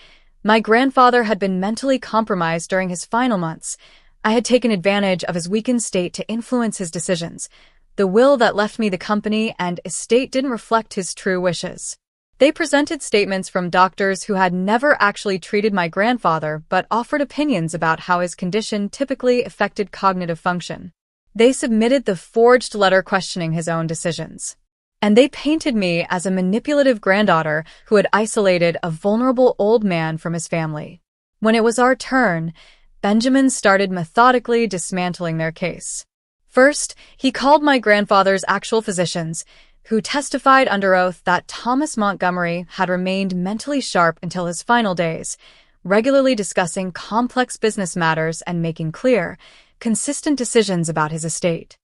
My grandfather had been mentally compromised during his final months. I had taken advantage of his weakened state to influence his decisions. The will that left me the company and estate didn't reflect his true wishes. They presented statements from doctors who had never actually treated my grandfather but offered opinions about how his condition typically affected cognitive function. They submitted the forged letter questioning his own decisions. And they painted me as a manipulative granddaughter who had isolated a vulnerable old man from his family. When it was our turn, Benjamin started methodically dismantling their case. First, he called my grandfather's actual physicians, who testified under oath that Thomas Montgomery had remained mentally sharp until his final days, regularly discussing complex business matters and making clear, consistent decisions about his estate.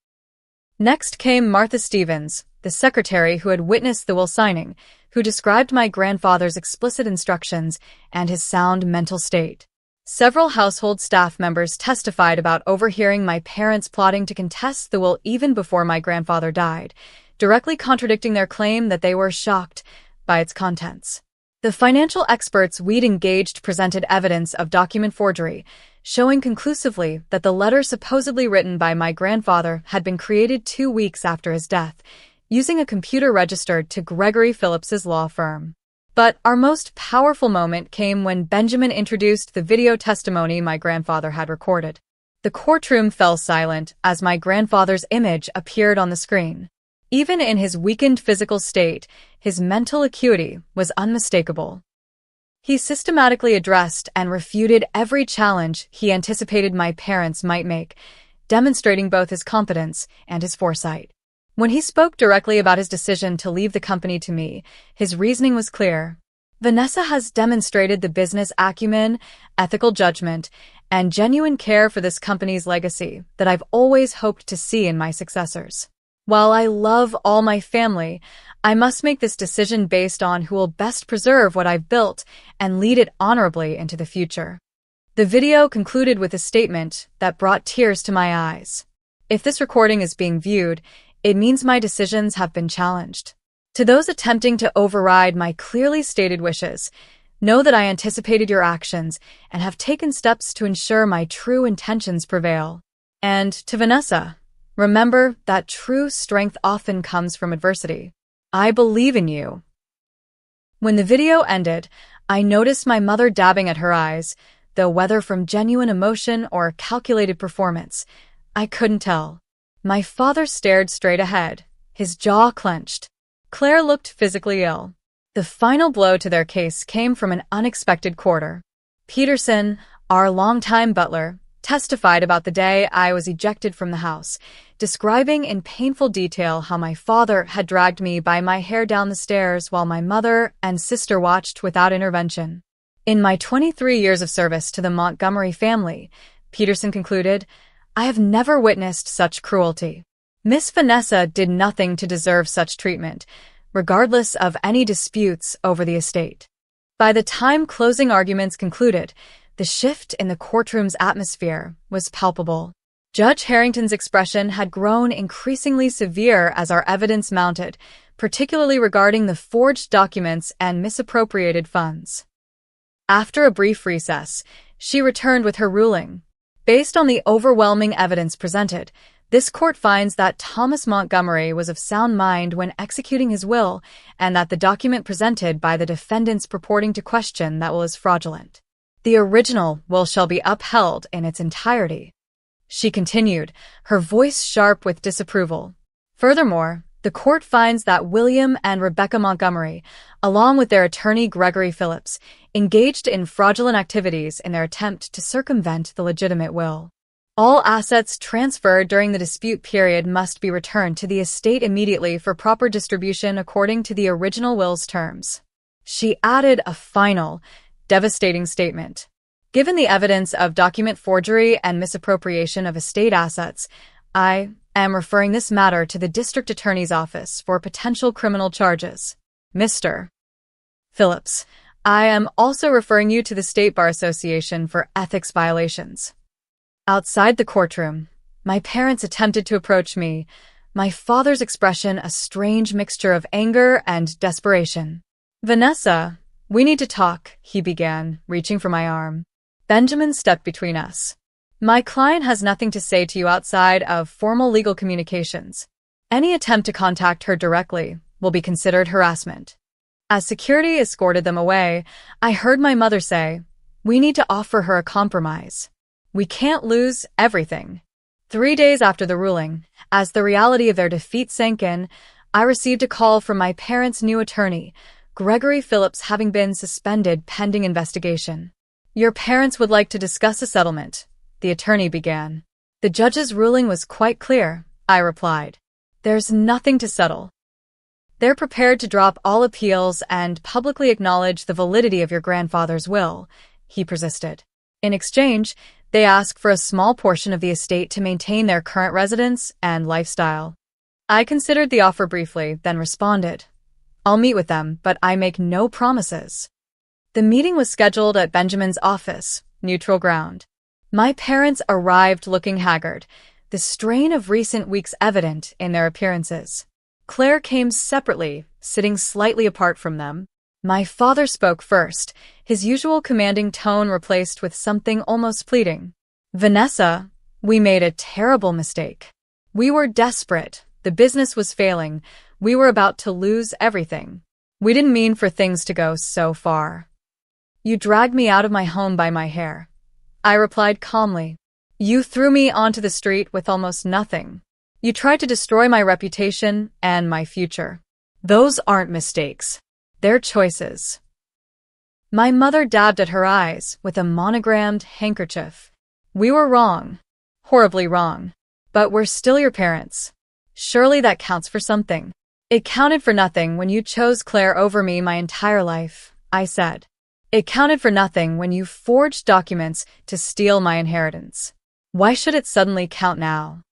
Next came Martha Stevens, the secretary who had witnessed the will signing, who described my grandfather's explicit instructions and his sound mental state. Several household staff members testified about overhearing my parents plotting to contest the will even before my grandfather died, directly contradicting their claim that they were shocked by its contents. The financial experts we'd engaged presented evidence of document forgery, showing conclusively that the letter supposedly written by my grandfather had been created 2 weeks after his death, using a computer registered to Gregory Phillips's law firm. But our most powerful moment came when Benjamin introduced the video testimony my grandfather had recorded. The courtroom fell silent as my grandfather's image appeared on the screen. Even in his weakened physical state, his mental acuity was unmistakable. He systematically addressed and refuted every challenge he anticipated my parents might make, demonstrating both his competence and his foresight. When he spoke directly about his decision to leave the company to me, his reasoning was clear. Vanessa has demonstrated the business acumen, ethical judgment, and genuine care for this company's legacy that I've always hoped to see in my successors. While I love all my family, I must make this decision based on who will best preserve what I've built and lead it honorably into the future. The video concluded with a statement that brought tears to my eyes. If this recording is being viewed, it means my decisions have been challenged. To those attempting to override my clearly stated wishes, know that I anticipated your actions and have taken steps to ensure my true intentions prevail. And to Vanessa, remember that true strength often comes from adversity. I believe in you. When the video ended, I noticed my mother dabbing at her eyes, though whether from genuine emotion or calculated performance, I couldn't tell. My father stared straight ahead, his jaw clenched. Claire looked physically ill. The final blow to their case came from an unexpected quarter. Peterson, our longtime butler, testified about the day I was ejected from the house, describing in painful detail how my father had dragged me by my hair down the stairs while my mother and sister watched without intervention. In my 23 years of service to the Montgomery family, Peterson concluded, I have never witnessed such cruelty. Miss Vanessa did nothing to deserve such treatment, regardless of any disputes over the estate. By the time closing arguments concluded, the shift in the courtroom's atmosphere was palpable. Judge Harrington's expression had grown increasingly severe as our evidence mounted, particularly regarding the forged documents and misappropriated funds. After a brief recess, she returned with her ruling. Based on the overwhelming evidence presented, this court finds that Thomas Montgomery was of sound mind when executing his will, and that the document presented by the defendants purporting to question that will is fraudulent. The original will shall be upheld in its entirety. She continued, her voice sharp with disapproval. Furthermore, the court finds that William and Rebecca Montgomery, along with their attorney Gregory Phillips, engaged in fraudulent activities in their attempt to circumvent the legitimate will. All assets transferred during the dispute period must be returned to the estate immediately for proper distribution according to the original will's terms. She added a final, devastating statement. Given the evidence of document forgery and misappropriation of estate assets, I am referring this matter to the District Attorney's Office for potential criminal charges. Mr. Phillips, I am also referring you to the State Bar Association for ethics violations. Outside the courtroom, my parents attempted to approach me, my father's expression a strange mixture of anger and desperation. Vanessa, we need to talk, he began, reaching for my arm. Benjamin stepped between us. My client has nothing to say to you outside of formal legal communications. Any attempt to contact her directly will be considered harassment. As security escorted them away, I heard my mother say, we need to offer her a compromise. We can't lose everything. 3 days after the ruling, as the reality of their defeat sank in, I received a call from my parents' new attorney, Gregory Phillips, having been suspended pending investigation. Your parents would like to discuss a settlement, the attorney began. The judge's ruling was quite clear, I replied. There's nothing to settle. They're prepared to drop all appeals and publicly acknowledge the validity of your grandfather's will, he persisted. In exchange, they ask for a small portion of the estate to maintain their current residence and lifestyle. I considered the offer briefly, then responded, I'll meet with them, but I make no promises. The meeting was scheduled at Benjamin's office, neutral ground. My parents arrived looking haggard, the strain of recent weeks evident in their appearances. Claire came separately, sitting slightly apart from them. My father spoke first, his usual commanding tone replaced with something almost pleading. Vanessa, we made a terrible mistake. We were desperate, the business was failing, we were about to lose everything. We didn't mean for things to go so far. You dragged me out of my home by my hair. I replied calmly. You threw me onto the street with almost nothing. You tried to destroy my reputation and my future. Those aren't mistakes. They're choices. My mother dabbed at her eyes with a monogrammed handkerchief. We were wrong. Horribly wrong. But we're still your parents. Surely that counts for something. It counted for nothing when you chose Claire over me my entire life, I said. It counted for nothing when you forged documents to steal my inheritance. Why should it suddenly count now?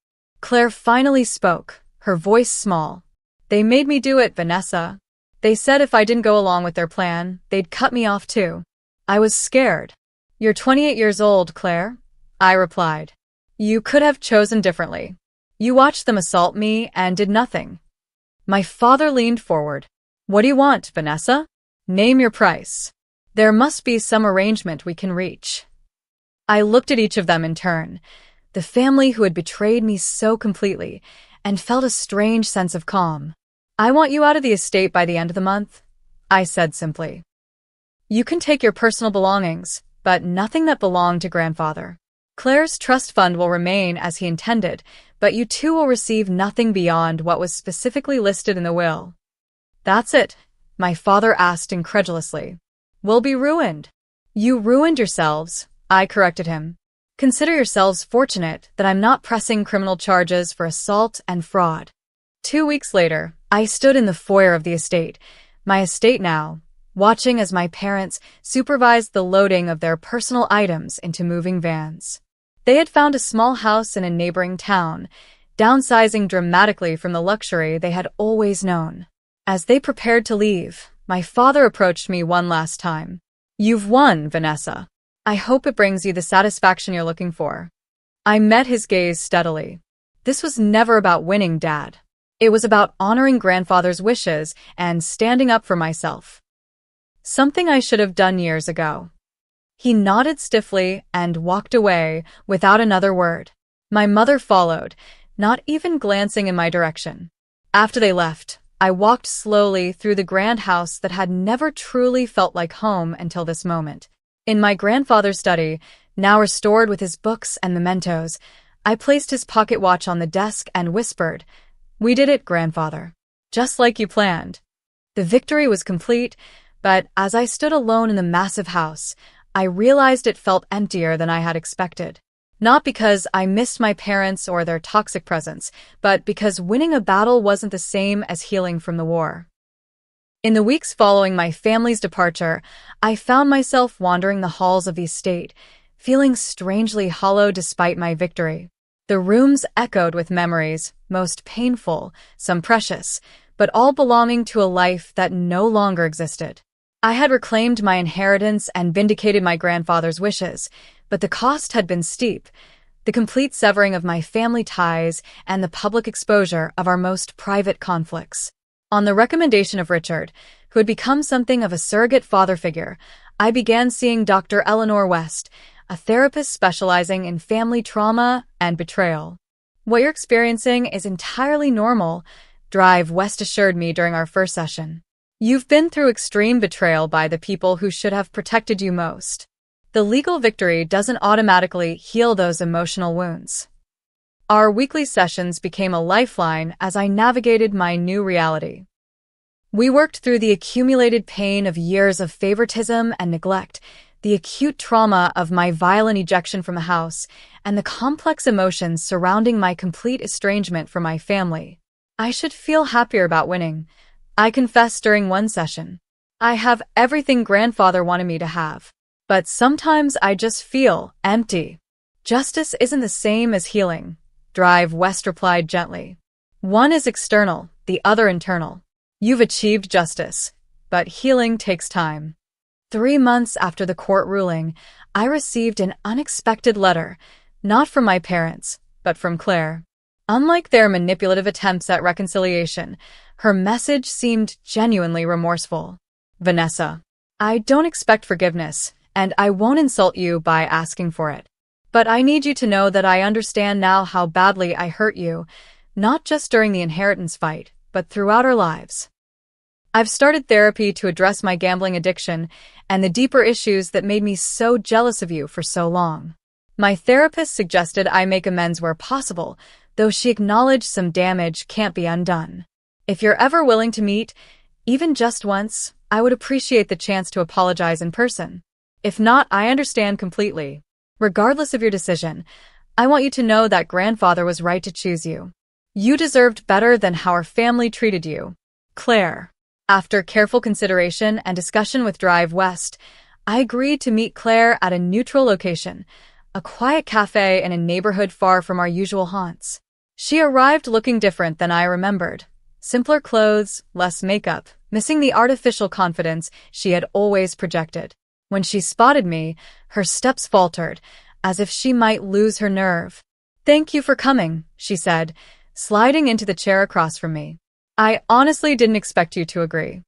Claire finally spoke, her voice small. They made me do it, Vanessa. They said if I didn't go along with their plan, they'd cut me off too. I was scared. You're 28 years old, Claire, I replied. You could have chosen differently. You watched them assault me and did nothing. My father leaned forward. What do you want, Vanessa? Name your price. There must be some arrangement we can reach. I looked at each of them in turn, the family who had betrayed me so completely, and felt a strange sense of calm. I want you out of the estate by the end of the month, I said simply. You can take your personal belongings, but nothing that belonged to grandfather. Claire's trust fund will remain as he intended, but you two will receive nothing beyond what was specifically listed in the will. That's it, my father asked incredulously. We'll be ruined. You ruined yourselves, I corrected him. Consider yourselves fortunate that I'm not pressing criminal charges for assault and fraud. 2 weeks later, I stood in the foyer of the estate, my estate now, watching as my parents supervised the loading of their personal items into moving vans. They had found a small house in a neighboring town, downsizing dramatically from the luxury they had always known. As they prepared to leave, my father approached me one last time. You've won, Vanessa. I hope it brings you the satisfaction you're looking for. I met his gaze steadily. This was never about winning, Dad. It was about honoring grandfather's wishes and standing up for myself. Something I should have done years ago. He nodded stiffly and walked away without another word. My mother followed, not even glancing in my direction. After they left, I walked slowly through the grand house that had never truly felt like home until this moment. In my grandfather's study, now restored with his books and mementos, I placed his pocket watch on the desk and whispered, "We did it, grandfather. Just like you planned." The victory was complete, but as I stood alone in the massive house, I realized it felt emptier than I had expected. Not because I missed my parents or their toxic presence, but because winning a battle wasn't the same as healing from the war. In the weeks following my family's departure, I found myself wandering the halls of the estate, feeling strangely hollow despite my victory. The rooms echoed with memories, most painful, some precious, but all belonging to a life that no longer existed. I had reclaimed my inheritance and vindicated my grandfather's wishes, but the cost had been steep, the complete severing of my family ties and the public exposure of our most private conflicts. On the recommendation of Richard, who had become something of a surrogate father figure, I began seeing Dr. Eleanor West, a therapist specializing in family trauma and betrayal. "What you're experiencing is entirely normal," Drive West assured me during our first session. "You've been through extreme betrayal by the people who should have protected you most. The legal victory doesn't automatically heal those emotional wounds." Our weekly sessions became a lifeline as I navigated my new reality. We worked through the accumulated pain of years of favoritism and neglect, the acute trauma of my violent ejection from the house, and the complex emotions surrounding my complete estrangement from my family. I should feel happier about winning, I confessed during one session. I have everything grandfather wanted me to have. But sometimes I just feel empty. "Justice isn't the same as healing," Drive West replied gently. "One is external, the other internal. You've achieved justice, but healing takes time." 3 months after the court ruling, I received an unexpected letter, not from my parents, but from Claire. Unlike their manipulative attempts at reconciliation, her message seemed genuinely remorseful. "Vanessa, I don't expect forgiveness, and I won't insult you by asking for it. But I need you to know that I understand now how badly I hurt you, not just during the inheritance fight, but throughout our lives. I've started therapy to address my gambling addiction and the deeper issues that made me so jealous of you for so long. My therapist suggested I make amends where possible, though she acknowledged some damage can't be undone. If you're ever willing to meet, even just once, I would appreciate the chance to apologize in person. If not, I understand completely. Regardless of your decision, I want you to know that grandfather was right to choose you. You deserved better than how our family treated you. Claire." After careful consideration and discussion with Drive West, I agreed to meet Claire at a neutral location, a quiet cafe in a neighborhood far from our usual haunts. She arrived looking different than I remembered. Simpler clothes, less makeup, missing the artificial confidence she had always projected. When she spotted me, her steps faltered, as if she might lose her nerve. "Thank you for coming," she said, sliding into the chair across from me. "I honestly didn't expect you to agree."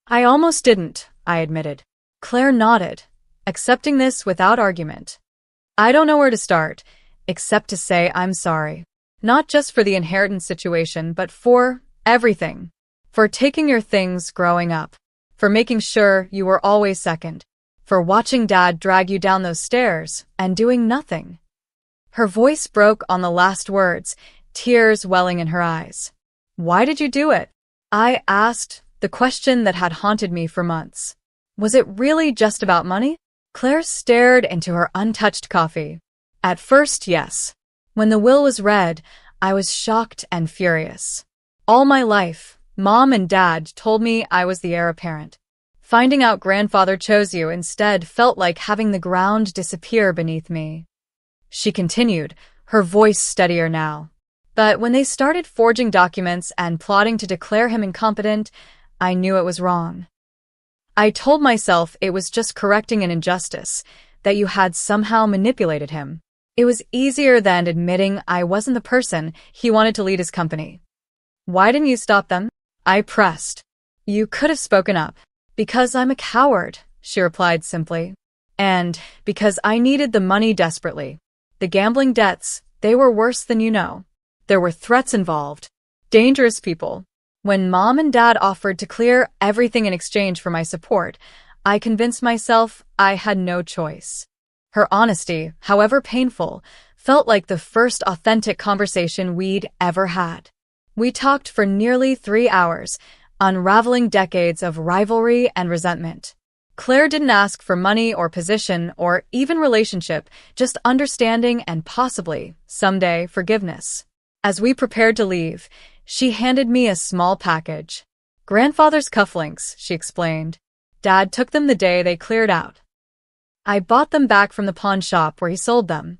"I almost didn't," I admitted. Claire nodded, accepting this without argument. "I don't know where to start, except to say I'm sorry. Not just for the inheritance situation, but for everything. For taking your things growing up. For making sure you were always second. For watching Dad drag you down those stairs and doing nothing." Her voice broke on the last words, tears welling in her eyes. "Why did you do it?" I asked, the question that had haunted me for months. Was it really just about money? Claire stared into her untouched coffee. "At first, yes. When the will was read, I was shocked and furious. All my life, Mom and Dad told me I was the heir apparent. Finding out grandfather chose you instead felt like having the ground disappear beneath me." She continued, her voice steadier now. "But when they started forging documents and plotting to declare him incompetent, I knew it was wrong. I told myself it was just correcting an injustice, that you had somehow manipulated him. It was easier than admitting I wasn't the person he wanted to lead his company." Why didn't you stop them? I pressed. You could have spoken up. Because I'm a coward, she replied simply. And because I needed the money desperately. The gambling debts, they were worse than you know. There were threats involved. Dangerous people. When Mom and Dad offered to clear everything in exchange for my support, I convinced myself I had no choice. Her honesty, however painful, felt like the first authentic conversation we'd ever had. We talked for nearly 3 hours, unraveling decades of rivalry and resentment. Claire didn't ask for money or position or even relationship, just understanding and possibly, someday, forgiveness. As we prepared to leave, she handed me a small package. Grandfather's cufflinks, she explained. Dad took them the day they cleared out. I bought them back from the pawn shop where he sold them.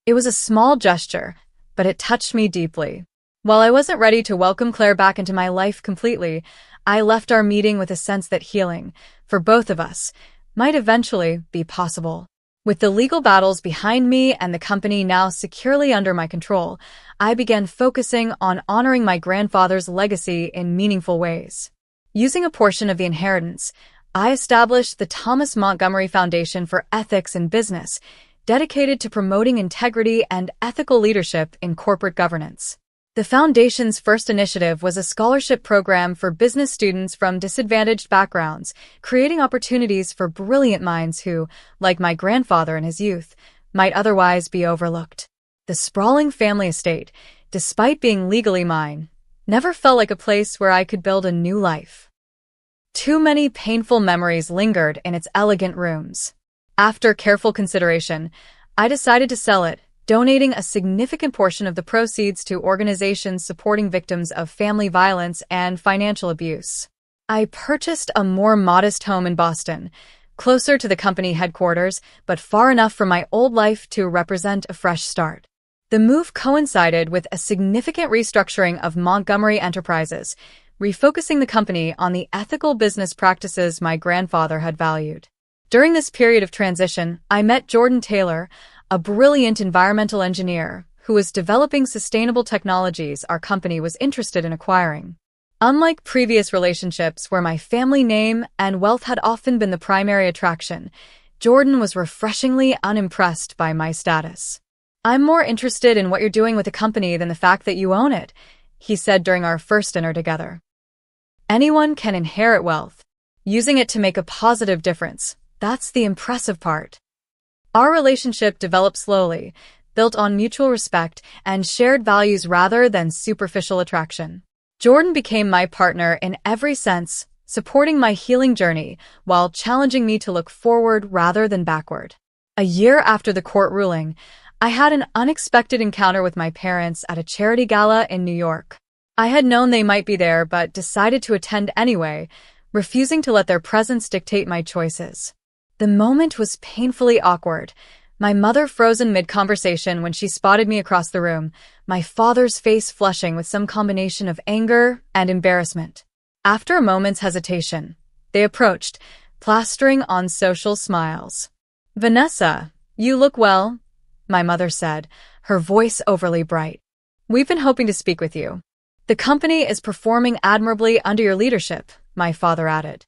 It was a small gesture, but it touched me deeply. While I wasn't ready to welcome Claire back into my life completely, I left our meeting with a sense that healing, for both of us, might eventually be possible. With the legal battles behind me and the company now securely under my control, I began focusing on honoring my grandfather's legacy in meaningful ways. Using a portion of the inheritance, I established the Thomas Montgomery Foundation for Ethics in Business, dedicated to promoting integrity and ethical leadership in corporate governance. The foundation's first initiative was a scholarship program for business students from disadvantaged backgrounds, creating opportunities for brilliant minds who, like my grandfather in his youth, might otherwise be overlooked. The sprawling family estate, despite being legally mine, never felt like a place where I could build a new life. Too many painful memories lingered in its elegant rooms. After careful consideration, I decided to sell it, donating a significant portion of the proceeds to organizations supporting victims of family violence and financial abuse. I purchased a more modest home in Boston, closer to the company headquarters, but far enough from my old life to represent a fresh start. The move coincided with a significant restructuring of Montgomery Enterprises, refocusing the company on the ethical business practices my grandfather had valued. During this period of transition, I met Jordan Taylor, a brilliant environmental engineer who was developing sustainable technologies our company was interested in acquiring. Unlike previous relationships where my family name and wealth had often been the primary attraction, Jordan was refreshingly unimpressed by my status. "I'm more interested in what you're doing with the company than the fact that you own it," he said during our first dinner together. Anyone can inherit wealth. Using it to make a positive difference, that's the impressive part. Our relationship developed slowly, built on mutual respect and shared values rather than superficial attraction. Jordan became my partner in every sense, supporting my healing journey while challenging me to look forward rather than backward. A year after the court ruling, I had an unexpected encounter with my parents at a charity gala in New York. I had known they might be there but decided to attend anyway, refusing to let their presence dictate my choices. The moment was painfully awkward, my mother frozen mid-conversation when she spotted me across the room, my father's face flushing with some combination of anger and embarrassment. After a moment's hesitation, they approached, plastering on social smiles. "Vanessa, you look well," my mother said, her voice overly bright. "We've been hoping to speak with you. The company is performing admirably under your leadership," my father added.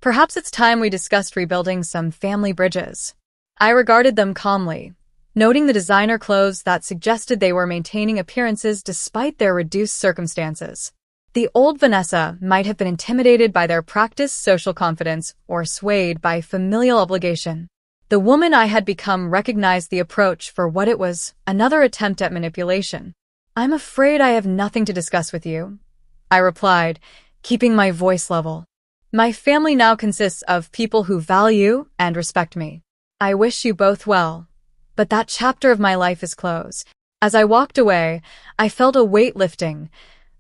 "Perhaps it's time we discussed rebuilding some family bridges." I regarded them calmly, noting the designer clothes that suggested they were maintaining appearances despite their reduced circumstances. The old Vanessa might have been intimidated by their practiced social confidence or swayed by familial obligation. The woman I had become recognized the approach for what it was, another attempt at manipulation. "I'm afraid I have nothing to discuss with you," I replied, keeping my voice level. "My family now consists of people who value and respect me. I wish you both well, but that chapter of my life is closed." As I walked away, I felt a weight lifting,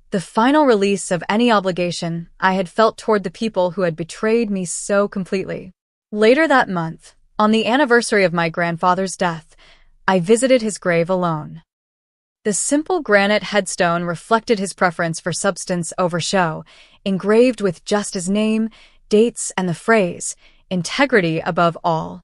the final release of any obligation I had felt toward the people who had betrayed me so completely. Later that month, on the anniversary of my grandfather's death, I visited his grave alone. The simple granite headstone reflected his preference for substance over show, engraved with just his name, dates, and the phrase, "integrity above all."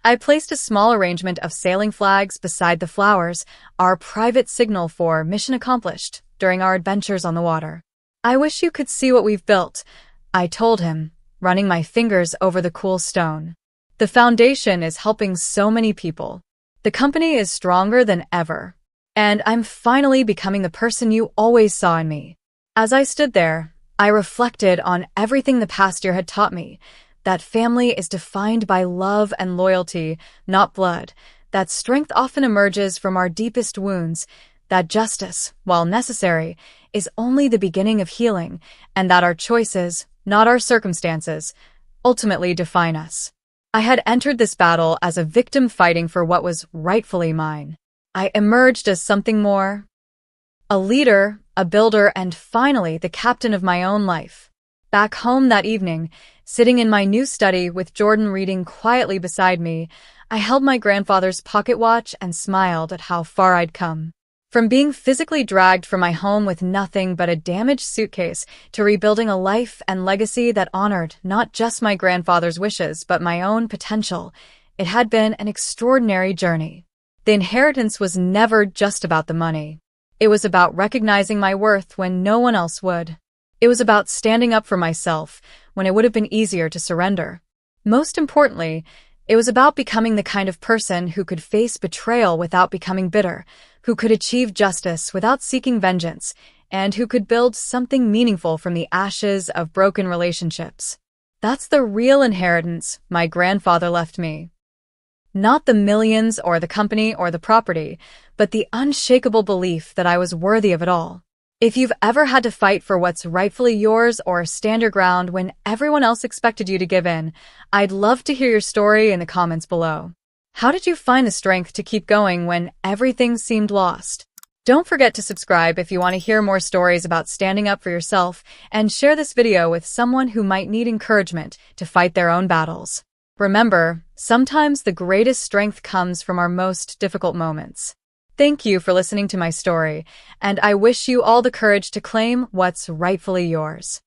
I placed a small arrangement of sailing flags beside the flowers, our private signal for mission accomplished during our adventures on the water. I wish you could see what we've built, I told him, running my fingers over the cool stone. The foundation is helping so many people. The company is stronger than ever. And I'm finally becoming the person you always saw in me. As I stood there, I reflected on everything the past year had taught me, that family is defined by love and loyalty, not blood, that strength often emerges from our deepest wounds, that justice, while necessary, is only the beginning of healing, and that our choices, not our circumstances, ultimately define us. I had entered this battle as a victim fighting for what was rightfully mine. I emerged as something more. A leader, a builder, and finally the captain of my own life. Back home that evening, sitting in my new study with Jordan reading quietly beside me, I held my grandfather's pocket watch and smiled at how far I'd come. From being physically dragged from my home with nothing but a damaged suitcase to rebuilding a life and legacy that honored not just my grandfather's wishes but my own potential, it had been an extraordinary journey. The inheritance was never just about the money. It was about recognizing my worth when no one else would. It was about standing up for myself when it would have been easier to surrender. Most importantly, it was about becoming the kind of person who could face betrayal without becoming bitter, who could achieve justice without seeking vengeance, and who could build something meaningful from the ashes of broken relationships. That's the real inheritance my grandfather left me. Not the millions or the company or the property, but the unshakable belief that I was worthy of it all. If you've ever had to fight for what's rightfully yours or stand your ground when everyone else expected you to give in, I'd love to hear your story in the comments below. How did you find the strength to keep going when everything seemed lost? Don't forget to subscribe if you want to hear more stories about standing up for yourself, and share this video with someone who might need encouragement to fight their own battles. Remember, sometimes the greatest strength comes from our most difficult moments. Thank you for listening to my story, and I wish you all the courage to claim what's rightfully yours.